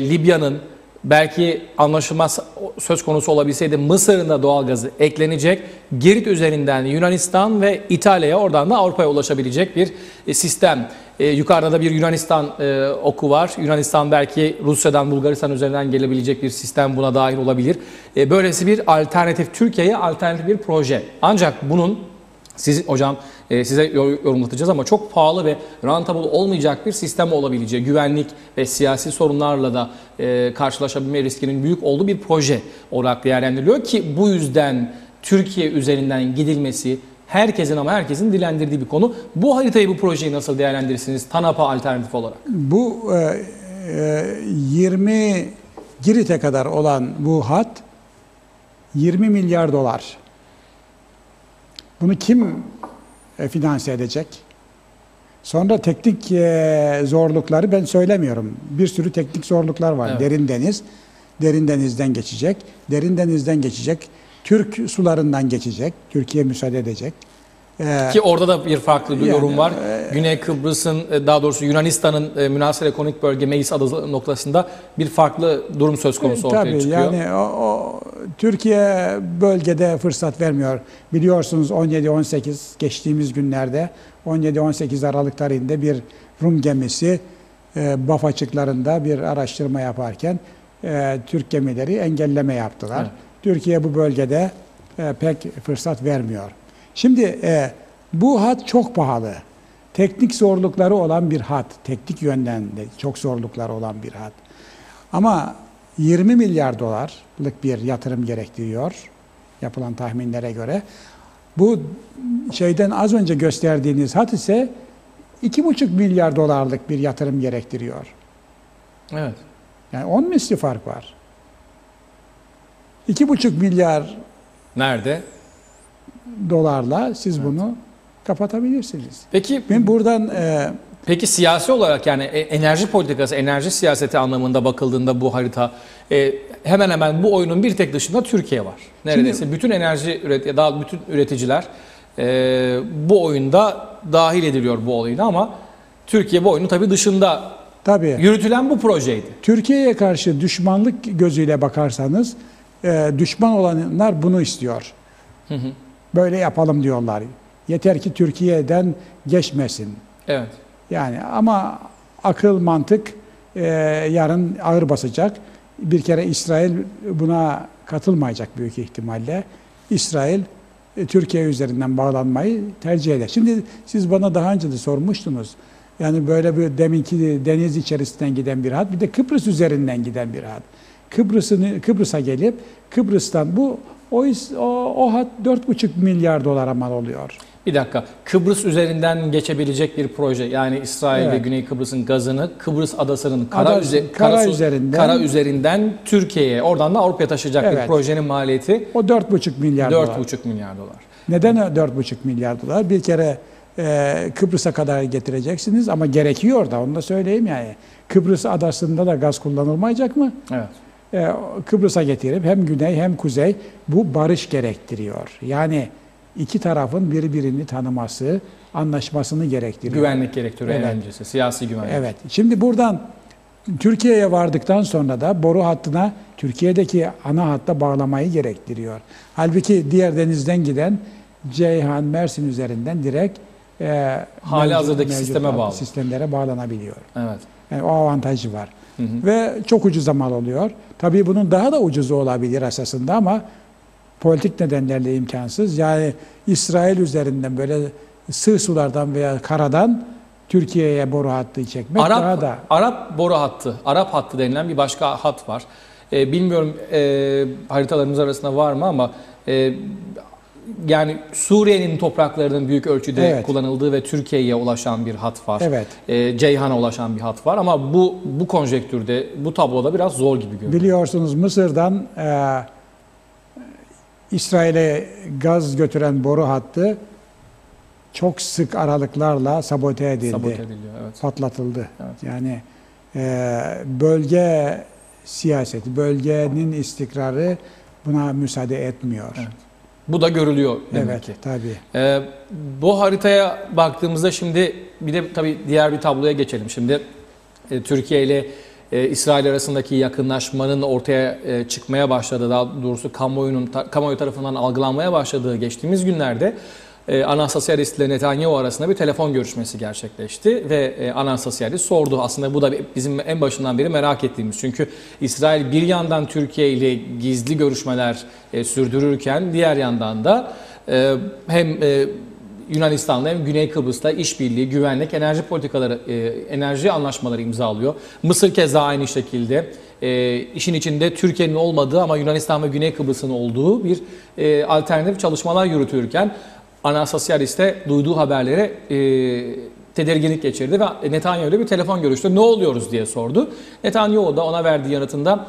Libya'nın belki anlaşılmaz söz konusu olabilseydi Mısır'ın da doğalgazı eklenecek. Girit üzerinden Yunanistan ve İtalya'ya, oradan da Avrupa'ya ulaşabilecek bir sistem. Yukarıda da bir Yunanistan oku var. Yunanistan belki Rusya'dan, Bulgaristan üzerinden gelebilecek bir sistem buna dahil olabilir. Böylesi bir alternatif, Türkiye'ye alternatif bir proje. Ancak bunun hocam size yorumlatacağız ama çok pahalı ve rentable olmayacak bir sistem olabileceği, güvenlik ve siyasi sorunlarla da karşılaşabilme riskinin büyük olduğu bir proje olarak değerlendiriliyor ki bu yüzden Türkiye üzerinden gidilmesi herkesin dilendirdiği bir konu. Bu haritayı, bu projeyi nasıl değerlendirirsiniz TANAP'a alternatif olarak? Bu 20 Girit'e kadar olan bu hat 20 milyar dolar. Bunu kim finanse edecek? Sonra teknik zorlukları ben söylemiyorum. Bir sürü teknik zorluklar var. Evet. Derin deniz, derin denizden geçecek. Derin denizden geçecek. Türk sularından geçecek. Türkiye müsaade edecek. Ki orada da bir farklı bir yorum var. Güney Kıbrıs'ın, daha doğrusu Yunanistan'ın münhasır ekonomik bölge Meis adası noktasında bir farklı durum söz konusu ortaya tabii, çıkıyor. Yani Türkiye bölgede fırsat vermiyor. Biliyorsunuz 17-18 geçtiğimiz günlerde 17-18 Aralık tarihinde bir Rum gemisi Baf açıklarında bir araştırma yaparken Türk gemileri engelleme yaptılar. Evet. Türkiye bu bölgede pek fırsat vermiyor. Şimdi bu hat çok pahalı. Teknik zorlukları olan bir hat. Teknik yönden de çok zorlukları olan bir hat. Ama 20 milyar dolarlık bir yatırım gerektiriyor yapılan tahminlere göre. Bu şeyden az önce gösterdiğiniz hat ise 2,5 milyar dolarlık bir yatırım gerektiriyor. Evet. Yani 10 misli fark var. 2,5 milyar nerede? Dolarla siz bunu kapatabilirsiniz. Peki ben buradan peki siyasi olarak, yani enerji politikası, enerji siyaseti anlamında bakıldığında bu harita hemen hemen bu oyunun bir tek dışında Türkiye var. Neredeyse şimdi, bütün bütün üreticiler bu oyunda dahil ediliyor bu oyuna ama Türkiye bu oyunun tabii dışında. Tabii. Yürütülen bu projeydi. Türkiye'ye karşı düşmanlık gözüyle bakarsanız düşman olanlar bunu istiyor. Hı hı. Böyle yapalım diyorlar. Yeter ki Türkiye'den geçmesin. Evet. Yani ama akıl, mantık yarın ağır basacak. Bir kere İsrail buna katılmayacak büyük ihtimalle. İsrail Türkiye üzerinden bağlanmayı tercih eder. Şimdi siz bana daha önce de sormuştunuz. Yani böyle bir deminki deniz içerisinden giden bir hat, bir de Kıbrıs üzerinden giden bir hat. Kıbrıs'a gelip Kıbrıs'tan o hat 4,5 milyar dolara mal oluyor. Bir dakika. Kıbrıs üzerinden geçebilecek bir proje. Yani İsrail ve Güney Kıbrıs'ın gazını Kıbrıs adasının kara üzerinden Türkiye'ye, oradan da Avrupa'ya taşıyacak bir projenin maliyeti. O 4,5 milyar dolar. 4,5 milyar dolar. Neden 4,5 milyar dolar? Bir kere Kıbrıs'a kadar getireceksiniz ama gerekiyor da, onu da söyleyeyim yani. Kıbrıs adasında da gaz kullanılmayacak mı? Evet. Kıbrıs'a getirip hem güney hem kuzey, bu barış gerektiriyor. Yani iki tarafın birbirini tanıması, anlaşmasını gerektiriyor. Güvenlik gerektiriyor en öncesi, siyasi güvenlik. Evet. Şimdi buradan Türkiye'ye vardıktan sonra da boru hattına Türkiye'deki ana hatta bağlamayı gerektiriyor. Halbuki diğer denizden giden Ceyhan, Mersin üzerinden direkt halihazırdaki sisteme bağlı. Sistemlere bağlanabiliyor. Evet. Yani o avantajı var. Hı hı. Ve çok ucuza mal oluyor. Tabii bunun daha da ucuzu olabilir esasında ama politik nedenlerle imkansız. Yani İsrail üzerinden böyle sığ sulardan veya karadan Türkiye'ye boru hattı çekmek daha da... Arap boru hattı, Arap hattı denilen bir başka hat var. Bilmiyorum haritalarımız arasında var mı ama yani Suriye'nin topraklarının büyük ölçüde kullanıldığı ve Türkiye'ye ulaşan bir hat var. Evet. Ceyhan'a ulaşan bir hat var ama bu konjektürde, bu tabloda biraz zor gibi görünüyor. Biliyorsunuz Mısır'dan İsrail'e gaz götüren boru hattı çok sık aralıklarla sabote edildi. Sabote ediliyor, evet. Patlatıldı. Evet. Yani bölge siyaseti, bölgenin istikrarı buna müsaade etmiyor. Evet. Bu da görülüyor demek evet, ki. Tabii. Bu haritaya baktığımızda şimdi bir de tabii diğer bir tabloya geçelim. Şimdi Türkiye ile İsrail arasındaki yakınlaşmanın ortaya çıkmaya başladığı, daha doğrusu kamuoyu tarafından algılanmaya başladığı geçtiğimiz günlerde Anastasiadis ile Netanyahu arasında bir telefon görüşmesi gerçekleşti ve Anastasiadis sordu. Aslında bu da bizim en başından beri merak ettiğimiz. Çünkü İsrail bir yandan Türkiye ile gizli görüşmeler sürdürürken diğer yandan da hem Yunanistan'la hem Güney Kıbrıs'ta işbirliği, güvenlik, enerji politikaları, enerji anlaşmaları imzalıyor. Mısır keza aynı şekilde işin içinde Türkiye'nin olmadığı ama Yunanistan ve Güney Kıbrıs'ın olduğu bir alternatif çalışmalar yürütürken Anastasiadis de duyduğu haberlere tedirginlik geçirdi ve Netanyahu ile bir telefon görüştü. Ne oluyoruz diye sordu. Netanyahu da ona verdiği yanıtında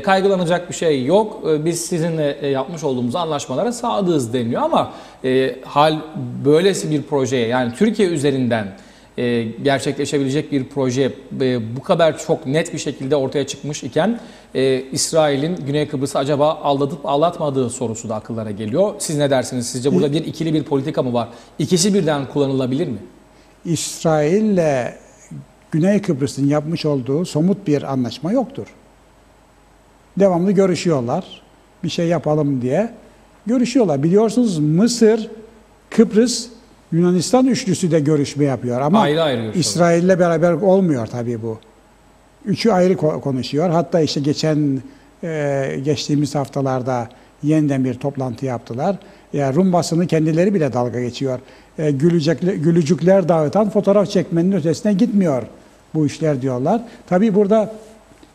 kaygılanacak bir şey yok. Biz sizinle yapmış olduğumuz anlaşmalara sadığız deniyor ama hal böylesi bir projeye, yani Türkiye üzerinden gerçekleşebilecek bir proje bu kadar çok net bir şekilde ortaya çıkmış iken İsrail'in Güney Kıbrıs'ı acaba aldatıp aldatmadığı sorusu da akıllara geliyor. Siz ne dersiniz? Sizce burada bir ikili bir politika mı var? İkisi birden kullanılabilir mi? İsrail'le Güney Kıbrıs'ın yapmış olduğu somut bir anlaşma yoktur. Devamlı görüşüyorlar. Bir şey yapalım diye görüşüyorlar. Biliyorsunuz Mısır, Kıbrıs, Yunanistan üçlüsü de görüşme yapıyor ama ayrı ayrı İsrail'le beraber olmuyor tabii bu. Üçü ayrı konuşuyor. Hatta işte geçtiğimiz haftalarda yeniden bir toplantı yaptılar. Yani Rum basını kendileri bile dalga geçiyor. Gülücükler dağıtan fotoğraf çekmenin ötesine gitmiyor bu işler diyorlar. Tabii burada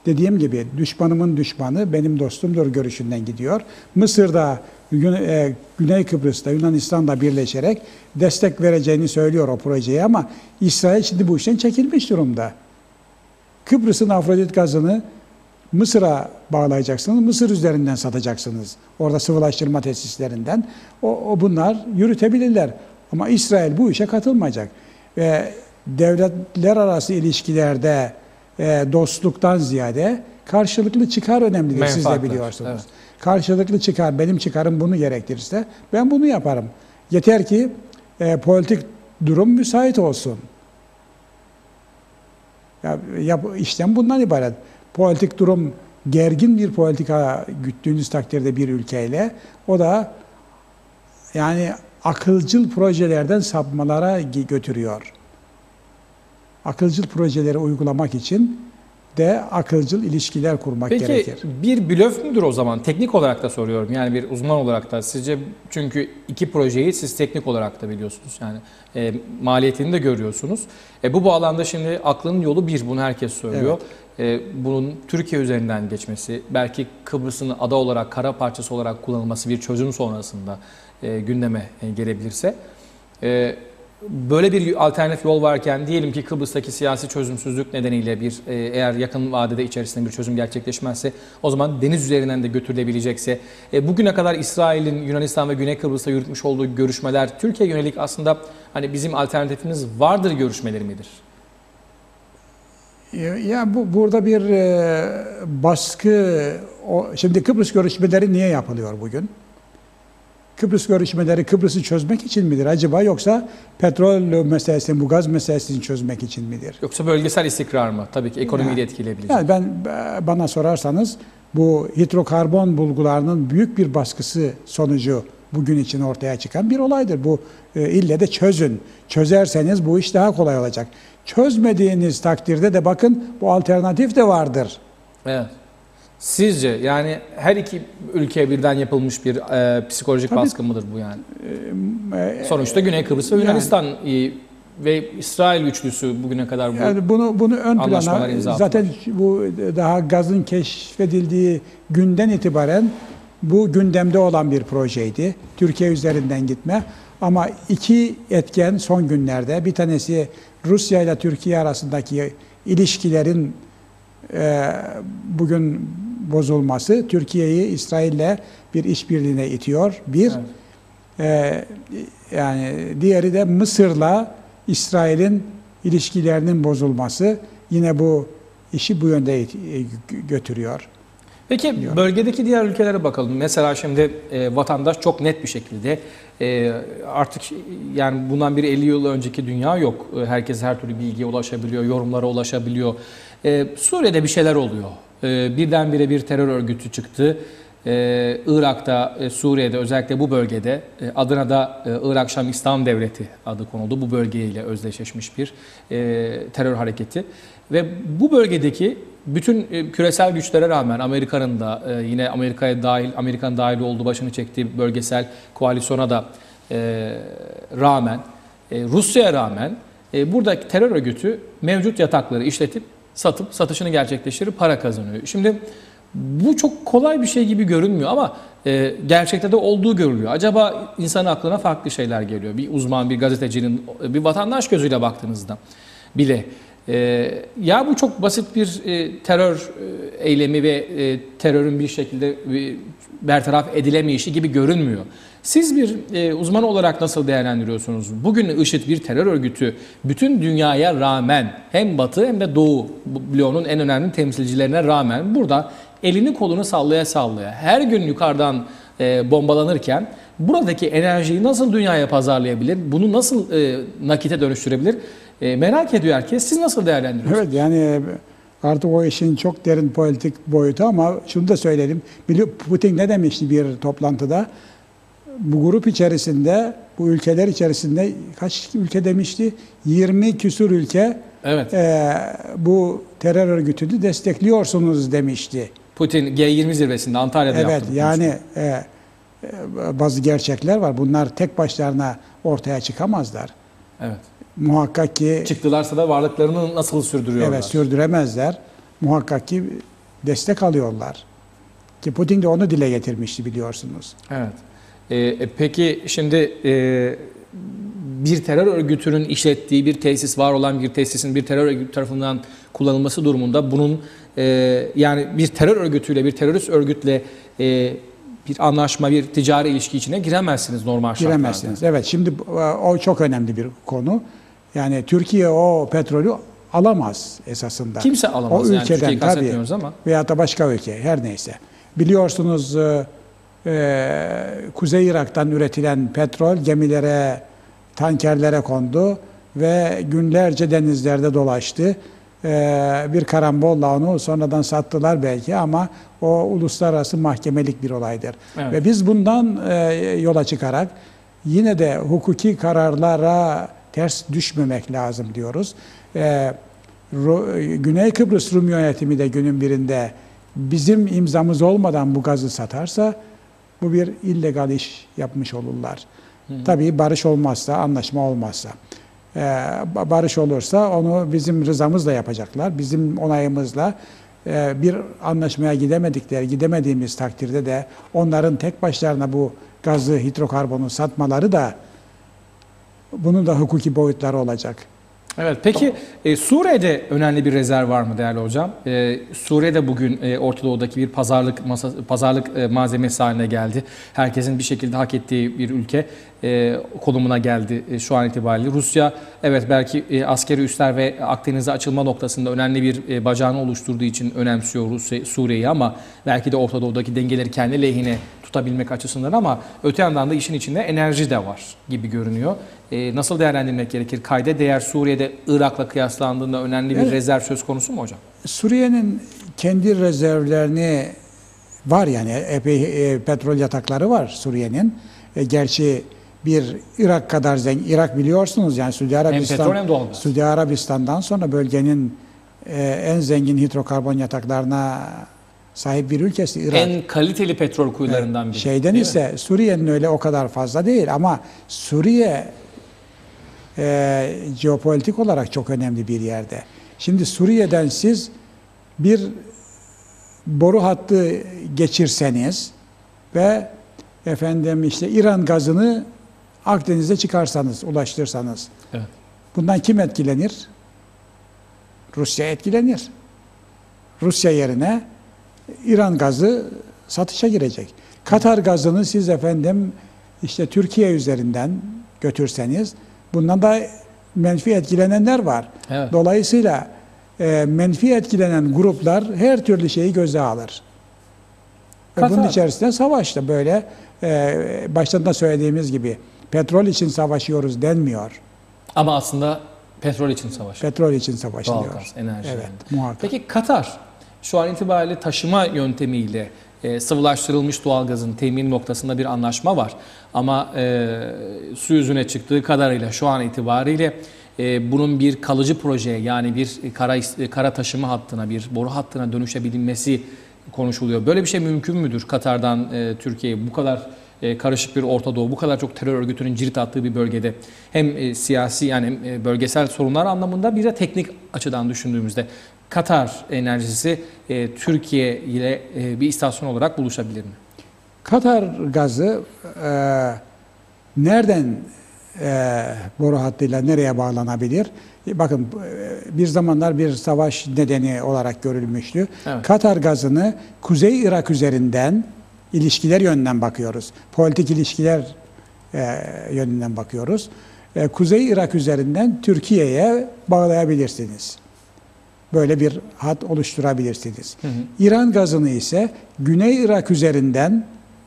dediğim gibi düşmanımın düşmanı benim dostumdur görüşünden gidiyor. Mısır'da, Güney Kıbrıs'ta, Yunanistan'da birleşerek destek vereceğini söylüyor o projeye ama İsrail şimdi bu işten çekilmiş durumda. Kıbrıs'ın Afrodit gazını Mısır'a bağlayacaksınız, Mısır üzerinden satacaksınız. Orada sıvılaştırma tesislerinden. Bunlar yürütebilirler. Ama İsrail bu işe katılmayacak. Ve devletler arası ilişkilerde dostluktan ziyade karşılıklı çıkar önemlidir. Siz de biliyorsunuz. Evet. Karşılıklı çıkar, benim çıkarım bunu gerektirirse ben bunu yaparım. Yeter ki politik durum müsait olsun. İşten bundan ibaret. Politik durum gergin bir politika güttüğünüz takdirde bir ülkeyle o da yani akılcıl projelerden sapmalara götürüyor. Akılcıl projeleri uygulamak için de akılcıl ilişkiler kurmak gerekir. Peki bir blöf müdür o zaman? Teknik olarak da soruyorum. Yani bir uzman olarak da sizce, çünkü iki projeyi siz teknik olarak da biliyorsunuz. Yani maliyetini de görüyorsunuz. Bu bağlamda şimdi aklının yolu bir, bunu herkes söylüyor. Evet. Bunun Türkiye üzerinden geçmesi, belki Kıbrıs'ın ada olarak, kara parçası olarak kullanılması bir çözüm sonrasında gündeme gelebilirse. Böyle bir alternatif yol varken diyelim ki Kıbrıs'taki siyasi çözümsüzlük nedeniyle eğer yakın vadede içerisinde bir çözüm gerçekleşmezse, o zaman deniz üzerinden de götürülebilecekse, bugüne kadar İsrail'in Yunanistan ve Güney Kıbrıs'ta yürütmüş olduğu görüşmeler Türkiye yönelik aslında hani bizim alternatifimiz vardır görüşmeleri midir? Ya burada bir baskı, şimdi Kıbrıs görüşmeleri niye yapılıyor bugün? Kıbrıs görüşmeleri Kıbrıs'ı çözmek için midir acaba, yoksa petrol meselesini, bu gaz meselesini çözmek için midir? Yoksa bölgesel istikrar mı? Tabii ki ekonomiyi de etkileyebilecek. Yani bana sorarsanız bu hidrokarbon bulgularının büyük bir baskısı sonucu bugün için ortaya çıkan bir olaydır. Bu ille de çözün. Çözerseniz bu iş daha kolay olacak. Çözmediğiniz takdirde de bakın bu alternatif de vardır. Evet. Sizce yani her iki ülkeye birden yapılmış bir psikolojik Tabii. baskı mıdır bu yani? Sonuçta Güney Kıbrıs ve Yunanistan ve İsrail üçlüsü bugüne kadar bu yani bunu ön anlaşmalar plana imzaladılar. zaten bu daha gazın keşfedildiği günden itibaren bu gündemde olan bir projeydi. Türkiye üzerinden gitme. Ama iki etken son günlerde, bir tanesi Rusya ile Türkiye arasındaki ilişkilerin bugün bozulması, Türkiye'yi İsrail'le bir işbirliğine itiyor. Yani diğeri de Mısır'la İsrail'in ilişkilerinin bozulması yine bu işi bu yönde götürüyor. Peki bölgedeki diğer ülkelere bakalım. Mesela şimdi vatandaş çok net bir şekilde artık yani bundan bir 50 yıl önceki dünya yok. Herkes her türlü bilgiye ulaşabiliyor, yorumlara ulaşabiliyor. Suriye'de bir şeyler oluyor. Birdenbire bir terör örgütü çıktı. Irak'ta, Suriye'de özellikle bu bölgede adına da Irak Şam İslam Devleti adı konuldu. Bu bölgeyle özdeşleşmiş bir terör hareketi. Ve bu bölgedeki bütün küresel güçlere rağmen Amerika'nın da yine Amerika'nın dahil olduğu başını çektiği bölgesel koalisyona da rağmen Rusya'ya rağmen buradaki terör örgütü mevcut yatakları işletip satıp satışını gerçekleştirip para kazanıyor. Şimdi bu çok kolay bir şey gibi görünmüyor ama gerçekte de olduğu görülüyor. Acaba insanın aklına farklı şeyler geliyor. Bir uzman, bir gazetecinin, bir vatandaş gözüyle baktığınızda bile. Ya bu çok basit bir terör eylemi ve terörün bir şekilde bertaraf edilemeyişi gibi görünmüyor. Siz bir uzman olarak nasıl değerlendiriyorsunuz? Bugün IŞİD bir terör örgütü bütün dünyaya rağmen hem Batı hem de Doğu bloğunun en önemli temsilcilerine rağmen burada elini kolunu sallaya sallaya her gün yukarıdan bombalanırken buradaki enerjiyi nasıl dünyaya pazarlayabilir? Bunu nasıl nakite dönüştürebilir? Merak ediyor herkes. Siz nasıl değerlendiriyorsunuz? Evet, yani artık o işin çok derin politik boyutu ama şunu da söyleyelim. Putin ne demişti bir toplantıda? Bu grup içerisinde, bu ülkeler içerisinde kaç ülke demişti? 20 küsur ülke Evet. Bu terör örgütünü destekliyorsunuz demişti. Putin G20 zirvesinde Antalya'da Evet, yaptı. yani bazı gerçekler var. Bunlar tek başlarına ortaya çıkamazlar. Evet. Muhakkak ki Çıktılarsa da varlıklarını nasıl sürdürüyorlar? evet, sürdüremezler. Muhakkak ki destek alıyorlar. Ki Putin de onu dile getirmişti biliyorsunuz. Evet. Peki şimdi bir terör örgütünün işlettiği bir tesis, var olan bir tesisin bir terör örgütü tarafından kullanılması durumunda bunun yani bir terör örgütüyle, bir terörist örgütle bir anlaşma, bir ticari ilişki içine giremezsiniz normal şartlarda. Giremezsiniz. Evet, şimdi o çok önemli bir konu. Yani Türkiye o petrolü alamaz esasında. Kimse alamaz. O Yani ülkeden Türkiye'yi tabii. kastetmiyoruz ama. Veyahut da başka ülke, her neyse. Biliyorsunuz Kuzey Irak'tan üretilen petrol gemilere, tankerlere kondu ve günlerce denizlerde dolaştı. Bir karambolla onu sonradan sattılar belki ama o uluslararası mahkemelik bir olaydır. Evet. Ve biz bundan yola çıkarak yine de hukuki kararlara ters düşmemek lazım diyoruz. Güney Kıbrıs Rum yönetimi de günün birinde bizim imzamız olmadan bu gazı satarsa bu bir illegal iş yapmış olurlar. Tabii barış olmazsa, anlaşma olmazsa. Barış olursa onu bizim rızamızla yapacaklar. Bizim onayımızla bir anlaşmaya gidemediğimiz takdirde de onların tek başlarına bu gazı, hidrokarbonu satmaları da bunun da hukuki boyutları olacak. Evet. Peki Suriye'de önemli bir rezerv var mı değerli hocam? Suriye'de bugün Orta Doğu'daki bir pazarlık malzemesi haline geldi. Herkesin bir şekilde hak ettiği bir ülke konumuna geldi şu an itibariyle. Rusya evet belki askeri üsler ve Akdeniz'e açılma noktasında önemli bir bacağını oluşturduğu için önemsiyor Suriye'yi ama belki de Orta Doğu'daki dengeleri kendi lehine tutabilmek açısından ama öte yandan da işin içinde enerji de var gibi görünüyor. Nasıl değerlendirmek gerekir? Kayda değer Suriye'de Irak'la kıyaslandığında önemli bir rezerv söz konusu mu hocam? Suriye'nin kendi rezervlerini var yani epey petrol yatakları var Suriye'nin. Gerçi bir Irak kadar zengin, Irak biliyorsunuz yani Hem petrol hem doğalgaz. Suudi Arabistan'dan sonra bölgenin en zengin hidrokarbon yataklarına sahip bir ülkesi Irak. En kaliteli petrol kuyularından biri. Şeyden değil ise Suriye'nin öyle o kadar fazla değil ama Suriye jeopolitik olarak çok önemli bir yerde. Şimdi Suriye'den siz bir boru hattı geçirseniz ve efendim işte İran gazını Akdeniz'e çıkarsanız, ulaştırsanız, Evet. bundan kim etkilenir? Rusya etkilenir. Rusya yerine İran gazı satışa girecek. Katar gazını siz efendim işte Türkiye üzerinden götürseniz bundan da menfi etkilenenler var. Evet. Dolayısıyla menfi etkilenen gruplar her türlü şeyi göze alır. Ve bunun Katar. içerisinde savaş da böyle baştan da söylediğimiz gibi petrol için savaşıyoruz denmiyor. Ama aslında petrol için savaşıyor. Petrol için savaşılıyor. Doğalgaz, enerji. Evet, yani. muhakkak. Peki Katar şu an itibariyle taşıma yöntemiyle sıvılaştırılmış doğalgazın temin noktasında bir anlaşma var. Ama su yüzüne çıktığı kadarıyla şu an itibariyle bunun bir kalıcı projeye, yani bir kara taşıma hattına, bir boru hattına dönüşebilmesi konuşuluyor. Böyle bir şey mümkün müdür Katar'dan Türkiye'ye bu kadar karışık bir Orta Doğu, bu kadar çok terör örgütünün cirit attığı bir bölgede hem siyasi yani bölgesel sorunlar anlamında bir de teknik açıdan düşündüğümüzde Katar enerjisi Türkiye ile bir istasyon olarak buluşabilir mi? Katar gazı nereden boru hattıyla nereye bağlanabilir? Bakın bir zamanlar bir savaş nedeni olarak görülmüştü. Evet. Katar gazını Kuzey Irak üzerinden ilişkiler yönünden bakıyoruz. Politik ilişkiler yönünden bakıyoruz. Kuzey Irak üzerinden Türkiye'ye bağlayabilirsiniz. Böyle bir hat oluşturabilirsiniz. Hı hı. İran gazını ise Güney Irak üzerinden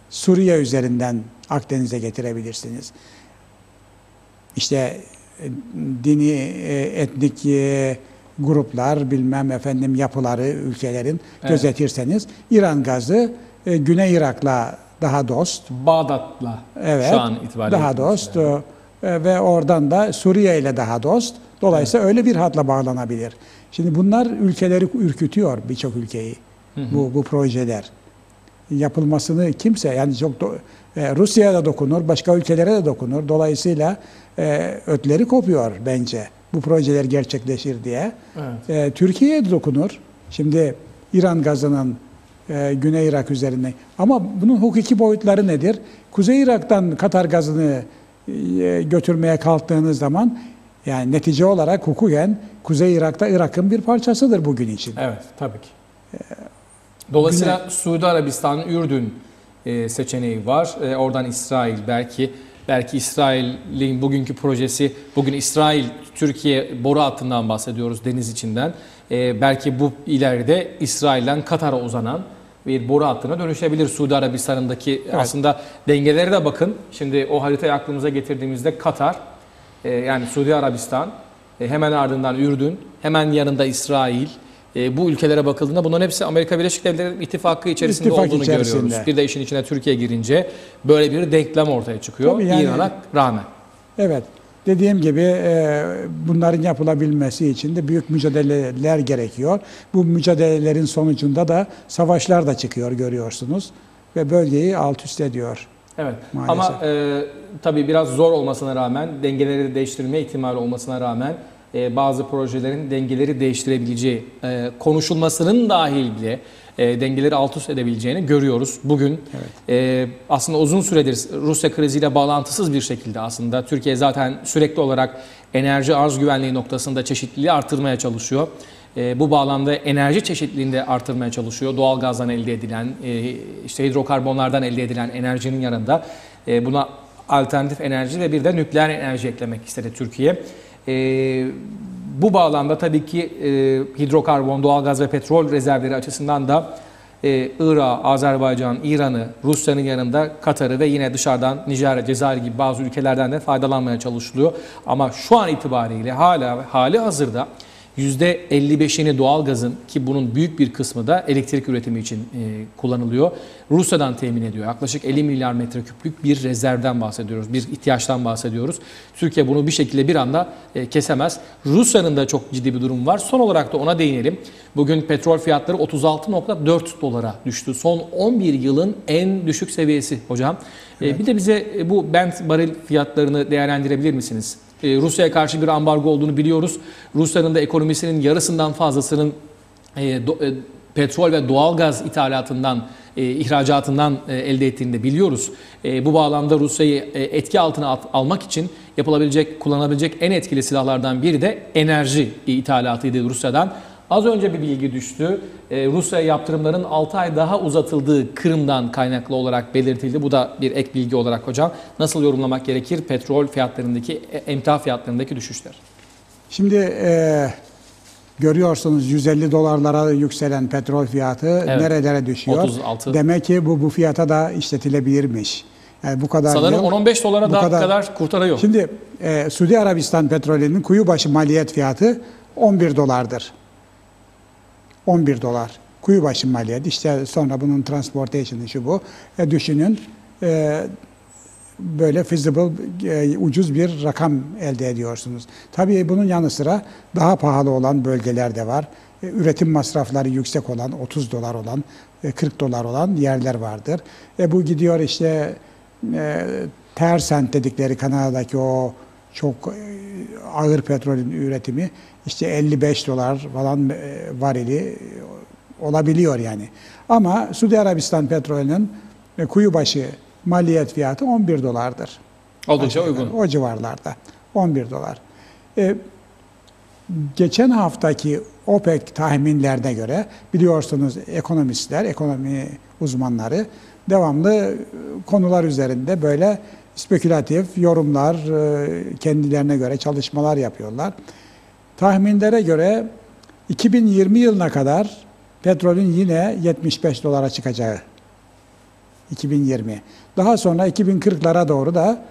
Suriye üzerinden Akdeniz'e getirebilirsiniz. İşte dini, etnik gruplar, bilmem efendim yapıları, ülkelerin gözetirseniz İran gazı Güney Irak'la daha dost. Bağdat'la Evet, şu an itibariyle. daha dost ve oradan da Suriye ile daha dost. Dolayısıyla öyle bir hatla bağlanabilir. Şimdi bunlar ülkeleri ürkütüyor, birçok ülkeyi. Bu projeler. Yapılmasını kimse yani çok Rusya'ya da dokunur, başka ülkelere de dokunur. Dolayısıyla ötleri kopuyor bence bu projeler gerçekleşir diye. Evet. Türkiye'ye de dokunur. Şimdi İran gazının Güney Irak üzerine. Ama bunun hukuki boyutları nedir? Kuzey Irak'tan Katar gazını götürmeye kalktığınız zaman yani netice olarak hukuken Kuzey Irak'ta Irak'ın bir parçasıdır bugün için. Evet, tabii ki. Dolayısıyla Suudi Arabistan, Ürdün seçeneği var. Oradan İsrail belki İsrail'in bugünkü projesi, bugün İsrail Türkiye boru hattından bahsediyoruz deniz içinden. Belki bu ileride İsrail'den Katar'a uzanan bir boru hattına dönüşebilir Suudi Arabistan'ındaki aslında dengelere de bakın. Şimdi o haritayı aklımıza getirdiğimizde Katar, yani Suudi Arabistan, hemen ardından Ürdün, hemen yanında İsrail. Bu ülkelere bakıldığında bunların hepsi Amerika Birleşik Devletleri ittifakı içerisinde olduğunu görüyoruz. Bir de işin içine Türkiye girince böyle bir denklem ortaya çıkıyor yani, İran'a rağmen. Evet. Dediğim gibi bunların yapılabilmesi için de büyük mücadeleler gerekiyor. Bu mücadelelerin sonucunda da savaşlar da çıkıyor görüyorsunuz ve bölgeyi alt üst ediyor. Evet. Maalesef. Ama tabii biraz zor olmasına rağmen, dengeleri değiştirme ihtimali olmasına rağmen bazı projelerin dengeleri değiştirebileceği, konuşulmasının dahil bile dengeleri alt üst edebileceğini görüyoruz. Bugün aslında uzun süredir Rusya kriziyle bağlantısız bir şekilde aslında Türkiye zaten sürekli olarak enerji arz güvenliği noktasında çeşitliliği artırmaya çalışıyor. Bu bağlamda enerji çeşitliliğini de artırmaya çalışıyor. Doğalgazdan elde edilen, işte hidrokarbonlardan elde edilen enerjinin yanında buna alternatif enerji ve bir de nükleer enerji eklemek istedi Türkiye. Bu bağlamda tabii ki hidrokarbon, doğalgaz ve petrol rezervleri açısından da Irak, Azerbaycan, İran'ı, Rusya'nın yanında Katar'ı ve yine dışarıdan Nijerya, Cezayir gibi bazı ülkelerden de faydalanmaya çalışılıyor. Ama şu an itibariyle hali hazırda %55'ini doğalgazın, ki bunun büyük bir kısmı da elektrik üretimi için kullanılıyor, Rusya'dan temin ediyor. Yaklaşık 50 milyar metreküplük bir rezervden bahsediyoruz, bir ihtiyaçtan bahsediyoruz. Türkiye bunu bir şekilde bir anda kesemez. Rusya'nın da çok ciddi bir durum var. Son olarak da ona değinelim. Bugün petrol fiyatları 36,4 dolara düştü. Son 11 yılın en düşük seviyesi hocam. Evet. Bir de bize bu Brent baril fiyatlarını değerlendirebilir misiniz? Rusya'ya karşı bir ambargo olduğunu biliyoruz. Rusya'nın da ekonomisinin yarısından fazlasının petrol ve doğalgaz ithalatından, ihracatından elde ettiğini de biliyoruz. Bu bağlamda Rusya'yı etki altına almak için kullanabilecek en etkili silahlardan biri de enerji ithalatıydı Rusya'dan. Az önce bir bilgi düştü. Rusya'ya yaptırımların 6 ay daha uzatıldığı Kırım'dan kaynaklı olarak belirtildi. Bu da bir ek bilgi olarak hocam. Nasıl yorumlamak gerekir petrol fiyatlarındaki, emtia fiyatlarındaki düşüşler? Şimdi görüyorsunuz 150 dolarlara yükselen petrol fiyatı nerelere düşüyor? 36. Demek ki bu fiyata da işletilebilirmiş. Yani bu kadar sanırım 10-15 dolara daha kadar kurtarıyor. Şimdi Suudi Arabistan petrolünün kuyubaşı maliyet fiyatı 11 dolardır. 11 dolar. Kuyubaşı maliyet. İşte sonra bunun transportation'ı şu bu. Düşünün böyle feasible, ucuz bir rakam elde ediyorsunuz. Tabii bunun yanı sıra daha pahalı olan bölgeler de var. Üretim masrafları yüksek olan, 30 dolar olan, 40 dolar olan yerler vardır. Bu gidiyor işte Tersent dedikleri Kanada'daki o çok ağır petrolün üretimi işte 55 dolar falan varili olabiliyor yani. Ama Suudi Arabistan petrolünün kuyubaşı maliyet fiyatı 11 dolardır. Oldukça uygun. O civarlarda 11 dolar. Geçen haftaki OPEC tahminlerine göre biliyorsunuz ekonomistler, ekonomi uzmanları devamlı konular üzerinde böyle spekülatif yorumlar, kendilerine göre çalışmalar yapıyorlar. Tahminlere göre 2020 yılına kadar petrolün yine 75 dolara çıkacağı. 2020. Daha sonra 2040'lara doğru da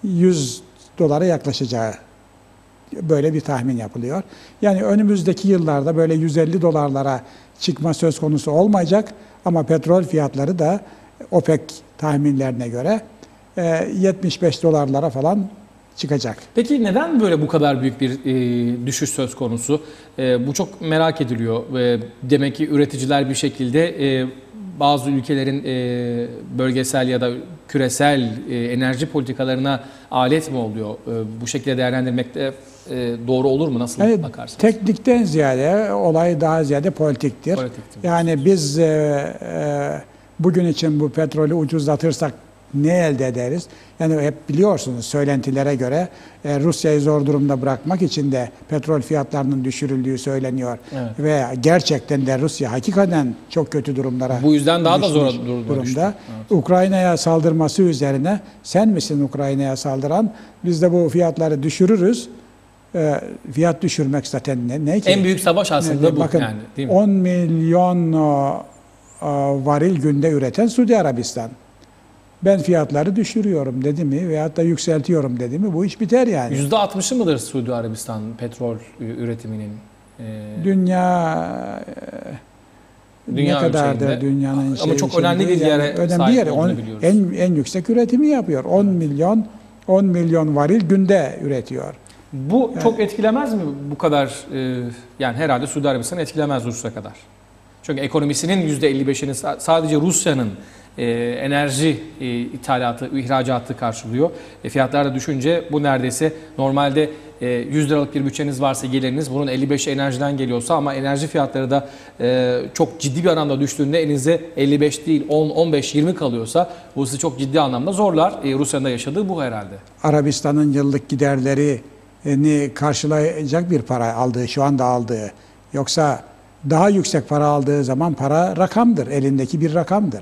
100 dolara yaklaşacağı. Böyle bir tahmin yapılıyor. Yani önümüzdeki yıllarda böyle 150 dolarlara çıkma söz konusu olmayacak ama petrol fiyatları da OPEC tahminlerine göre 75 dolarlara falan çıkacak. Peki neden böyle bu kadar büyük bir düşüş söz konusu? Bu çok merak ediliyor. Demek ki üreticiler bir şekilde bazı ülkelerin bölgesel ya da küresel enerji politikalarına alet mi oluyor? Bu şekilde değerlendirmekte doğru olur mu? Nasıl bakarsınız? Teknikten ziyade olay daha ziyade politiktir. Yani biz bugün için bu petrolü ucuzlatırsak ne elde ederiz? Yani hep biliyorsunuz söylentilere göre Rusya'yı zor durumda bırakmak için de petrol fiyatlarının düşürüldüğü söyleniyor. Evet. Ve gerçekten de Rusya hakikaten çok kötü durumlara bu yüzden daha da zor durumda. Evet. Ukrayna'ya saldırması üzerine sen misin Ukrayna'ya saldıran? Biz de bu fiyatları düşürürüz. Fiyat düşürmek zaten ne ki? En büyük savaş aslında bu. Bakın, yani, değil mi? 10 milyon varil günde üreten Suudi Arabistan. Ben fiyatları düşürüyorum dedi mi veyahut da yükseltiyorum dedi mi bu iş biter yani. %60'ı mıdır Suudi Arabistan petrol üretiminin? Dünya ne kadardır dünyanın ama çok önemli bir yere sahip olduğunu biliyoruz. En yüksek üretimi yapıyor. 10 milyon varil günde üretiyor. Bu çok etkilemez mi bu kadar? Yani herhalde Suudi Arabistan etkilemez Rusya kadar. Çünkü ekonomisinin %55'ini sadece Rusya'nın enerji ithalatı, ihracatı karşılıyor. Fiyatlar da düşünce bu neredeyse normalde 100 liralık bir bütçeniz varsa geliriniz bunun 55 enerjiden geliyorsa ama enerji fiyatları da çok ciddi bir anlamda düştüğünde elinize 55 değil 10, 15, 20 kalıyorsa bu sizi çok ciddi anlamda zorlar. Rusya'nın da yaşadığı bu herhalde. Arabistan'ın yıllık giderlerini karşılayacak bir para aldığı, şu anda aldığı. Yoksa daha yüksek para aldığı zaman para rakamdır, elindeki bir rakamdır.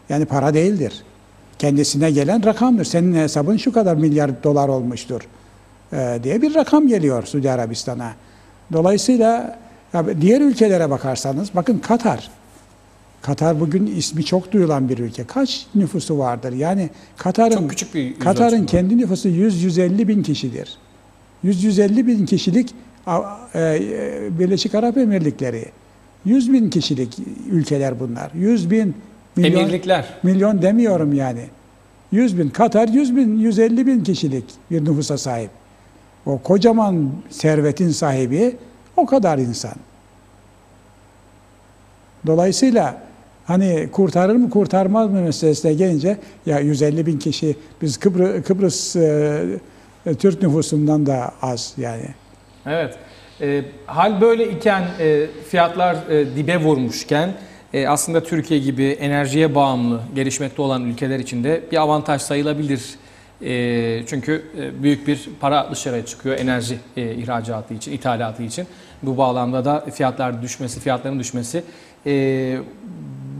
Yani para değildir. Kendisine gelen rakamdır. Senin hesabın şu kadar milyar dolar olmuştur diye bir rakam geliyor Suudi Arabistan'a. Dolayısıyla diğer ülkelere bakarsanız, bakın Katar. Katar bugün ismi çok duyulan bir ülke. Kaç nüfusu vardır? Yani Katar'ın kendi nüfusu 100-150 bin kişidir. 100-150 bin kişilik Birleşik Arap Emirlikleri 100 bin kişilik ülkeler bunlar. 100 bin milyon, Emirlikler. milyon demiyorum yani. 100 bin. Katar 100 bin, 150 bin kişilik bir nüfusa sahip. O kocaman servetin sahibi o kadar insan. Dolayısıyla hani kurtarır mı kurtarmaz mı meselesine gelince ya 150 bin kişi biz Kıbrıs Türk nüfusundan da az yani. Evet. Hal böyle iken fiyatlar dibe vurmuşken aslında Türkiye gibi enerjiye bağımlı gelişmekte olan ülkeler için de bir avantaj sayılabilir. Çünkü büyük bir para dışarıya çıkıyor enerji ihracatı için, ithalatı için. Bu bağlamda da fiyatların düşmesi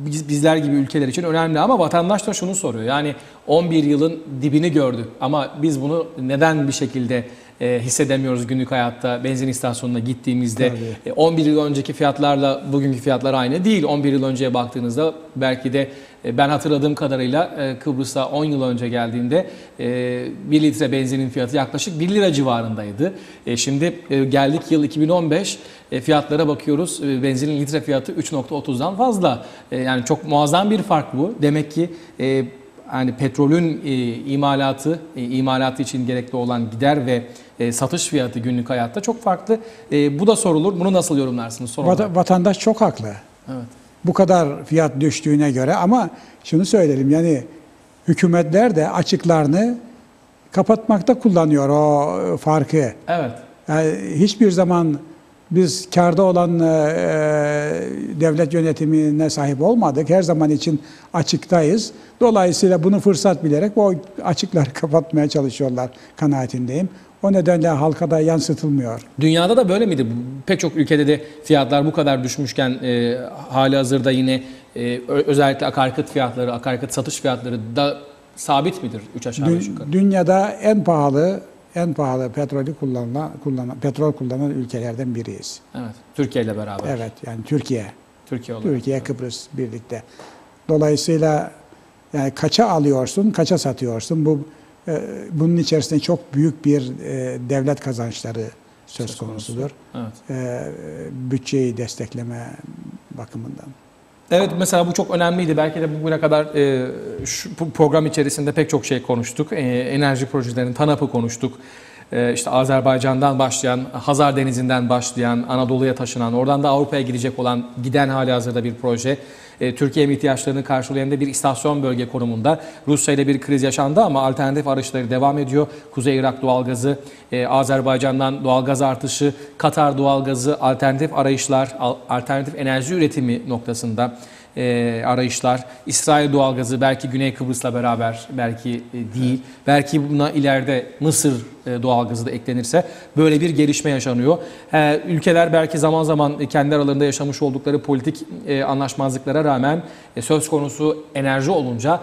bizler gibi ülkeler için önemli. Ama vatandaş da şunu soruyor. Yani 11 yılın dibini gördü ama biz bunu neden bir şekilde hissedemiyoruz günlük hayatta benzin istasyonuna gittiğimizde? 11 yıl önceki fiyatlarla bugünkü fiyatlar aynı değil. 11 yıl önceye baktığınızda belki de ben hatırladığım kadarıyla Kıbrıs'a 10 yıl önce geldiğimde 1 litre benzinin fiyatı yaklaşık 1 lira civarındaydı. Şimdi geldik yıl 2015, fiyatlara bakıyoruz. Benzinin litre fiyatı 3.30'dan fazla. Yani çok muazzam bir fark bu. Demek ki yani petrolün imalatı için gerekli olan gider ve satış fiyatı günlük hayatta çok farklı. Bu da sorulur. Bunu nasıl yorumlarsınız? Vatandaş çok haklı. Evet. Bu kadar fiyat düştüğüne göre ama şunu söyleyelim yani hükümetler de açıklarını kapatmakta kullanıyor o farkı. Evet. Yani hiçbir zaman biz kârda olan devlet yönetimine sahip olmadık. Her zaman için açıktayız. Dolayısıyla bunu fırsat bilerek o açıkları kapatmaya çalışıyorlar kanaatindeyim. O nedenle halka da yansıtılmıyor. Dünyada da böyle miydi? Pek çok ülkede de fiyatlar bu kadar düşmüşken halihazırda yine özellikle akaryakıt satış fiyatları da sabit midir 3 aşağı 5 yukarı? Dünyada en pahalı petrol kullanan ülkelerden biriyiz. Evet. Türkiye ile beraber. Evet, yani Türkiye, olarak. Kıbrıs birlikte. Dolayısıyla yani kaça alıyorsun, kaça satıyorsun? Bunun içerisinde çok büyük bir devlet kazançları söz konusudur. Evet. Bütçeyi destekleme bakımından. Evet, mesela bu çok önemliydi. Belki de bugüne kadar şu program içerisinde pek çok şey konuştuk. Enerji projelerinin TANAP'ı konuştuk. İşte Azerbaycan'dan başlayan, Hazar Denizi'nden başlayan, Anadolu'ya taşınan, oradan da Avrupa'ya gidecek olan, giden halihazırda bir proje. Türkiye'nin ihtiyaçlarını karşılayan da bir istasyon bölge konumunda. Rusya ile bir kriz yaşandı ama alternatif arayışları devam ediyor. Kuzey Irak doğalgazı, Azerbaycan'dan doğalgaz artışı, Katar doğalgazı, alternatif arayışlar, alternatif enerji üretimi noktasında arayışlar, İsrail doğalgazı belki Güney Kıbrıs'la beraber, belki değil, belki buna ileride Mısır doğalgazı da eklenirse böyle bir gelişme yaşanıyor. Ülkeler belki zaman zaman kendi aralarında yaşamış oldukları politik anlaşmazlıklara rağmen söz konusu enerji olunca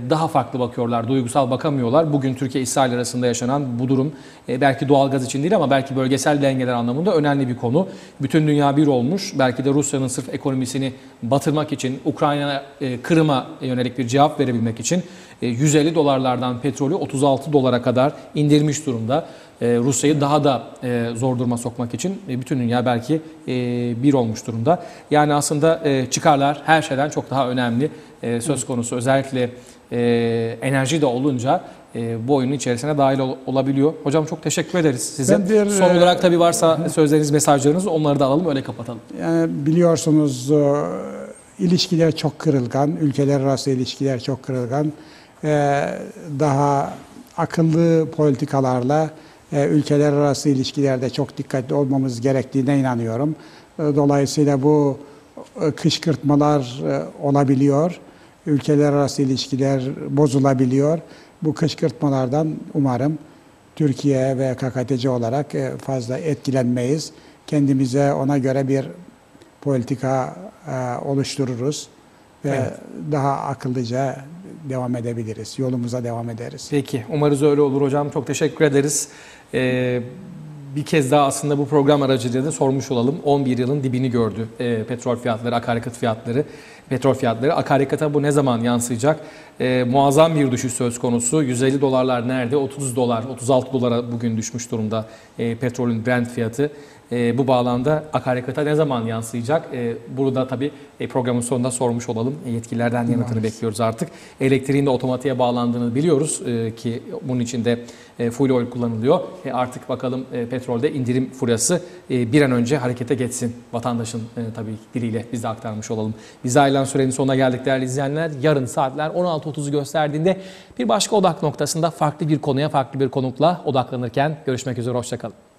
daha farklı bakıyorlar, duygusal bakamıyorlar. Bugün Türkiye-İsrail arasında yaşanan bu durum belki doğalgaz için değil ama belki bölgesel dengeler anlamında önemli bir konu. Bütün dünya bir olmuş. Belki de Rusya'nın sırf ekonomisini batırmak için, Ukrayna, Kırım'a yönelik bir cevap verebilmek için 150 dolarlardan petrolü 36 dolara kadar indirmiş durumda. Rusya'yı daha da zor duruma sokmak için bütün dünya belki bir olmuş durumda. Yani aslında çıkarlar her şeyden çok daha önemli söz konusu. Özellikle enerji de olunca bu oyunun içerisine dahil olabiliyor. Hocam çok teşekkür ederiz size. Son olarak tabii varsa sözleriniz, mesajlarınız onları da alalım, öyle kapatalım. Yani biliyorsunuz ilişkiler çok kırılgan, ülkeler arası ilişkiler çok kırılgan. Daha akıllı politikalarla ülkeler arası ilişkilerde çok dikkatli olmamız gerektiğine inanıyorum. Dolayısıyla bu kışkırtmalar olabiliyor. Ülkeler arası ilişkiler bozulabiliyor. Bu kışkırtmalardan umarım Türkiye ve KKTC olarak fazla etkilenmeyiz. Kendimize ona göre bir politika oluştururuz ve daha akıllıca devam edebiliriz. Yolumuza devam ederiz. Peki. Umarız öyle olur hocam. Çok teşekkür ederiz. Bir kez daha aslında bu program aracılığıyla sormuş olalım. 11 yılın dibini gördü petrol fiyatları, akaryakıt fiyatları. petrol fiyatları. Akaryakıta bu ne zaman yansıyacak? Muazzam bir düşüş söz konusu. 150 dolarlar nerede? 30 dolar, 36 dolara bugün düşmüş durumda petrolün Brent fiyatı. Bu bağlamda akaryakıta ne zaman yansıyacak? Burada tabii programın sonunda sormuş olalım. Yetkililerden yanıtını bekliyoruz artık. Elektriğin de otomatiğe bağlandığını biliyoruz ki bunun için de fuel oil kullanılıyor. Artık bakalım petrolde indirim furyası bir an önce harekete geçsin. Vatandaşın tabii diliyle biz de aktarmış olalım. Bize ayrılan sürenin sonuna geldik değerli izleyenler. Yarın saatler 16.30'u gösterdiğinde bir başka odak noktasında farklı bir konuya, farklı bir konukla odaklanırken görüşmek üzere. Hoşça kalın.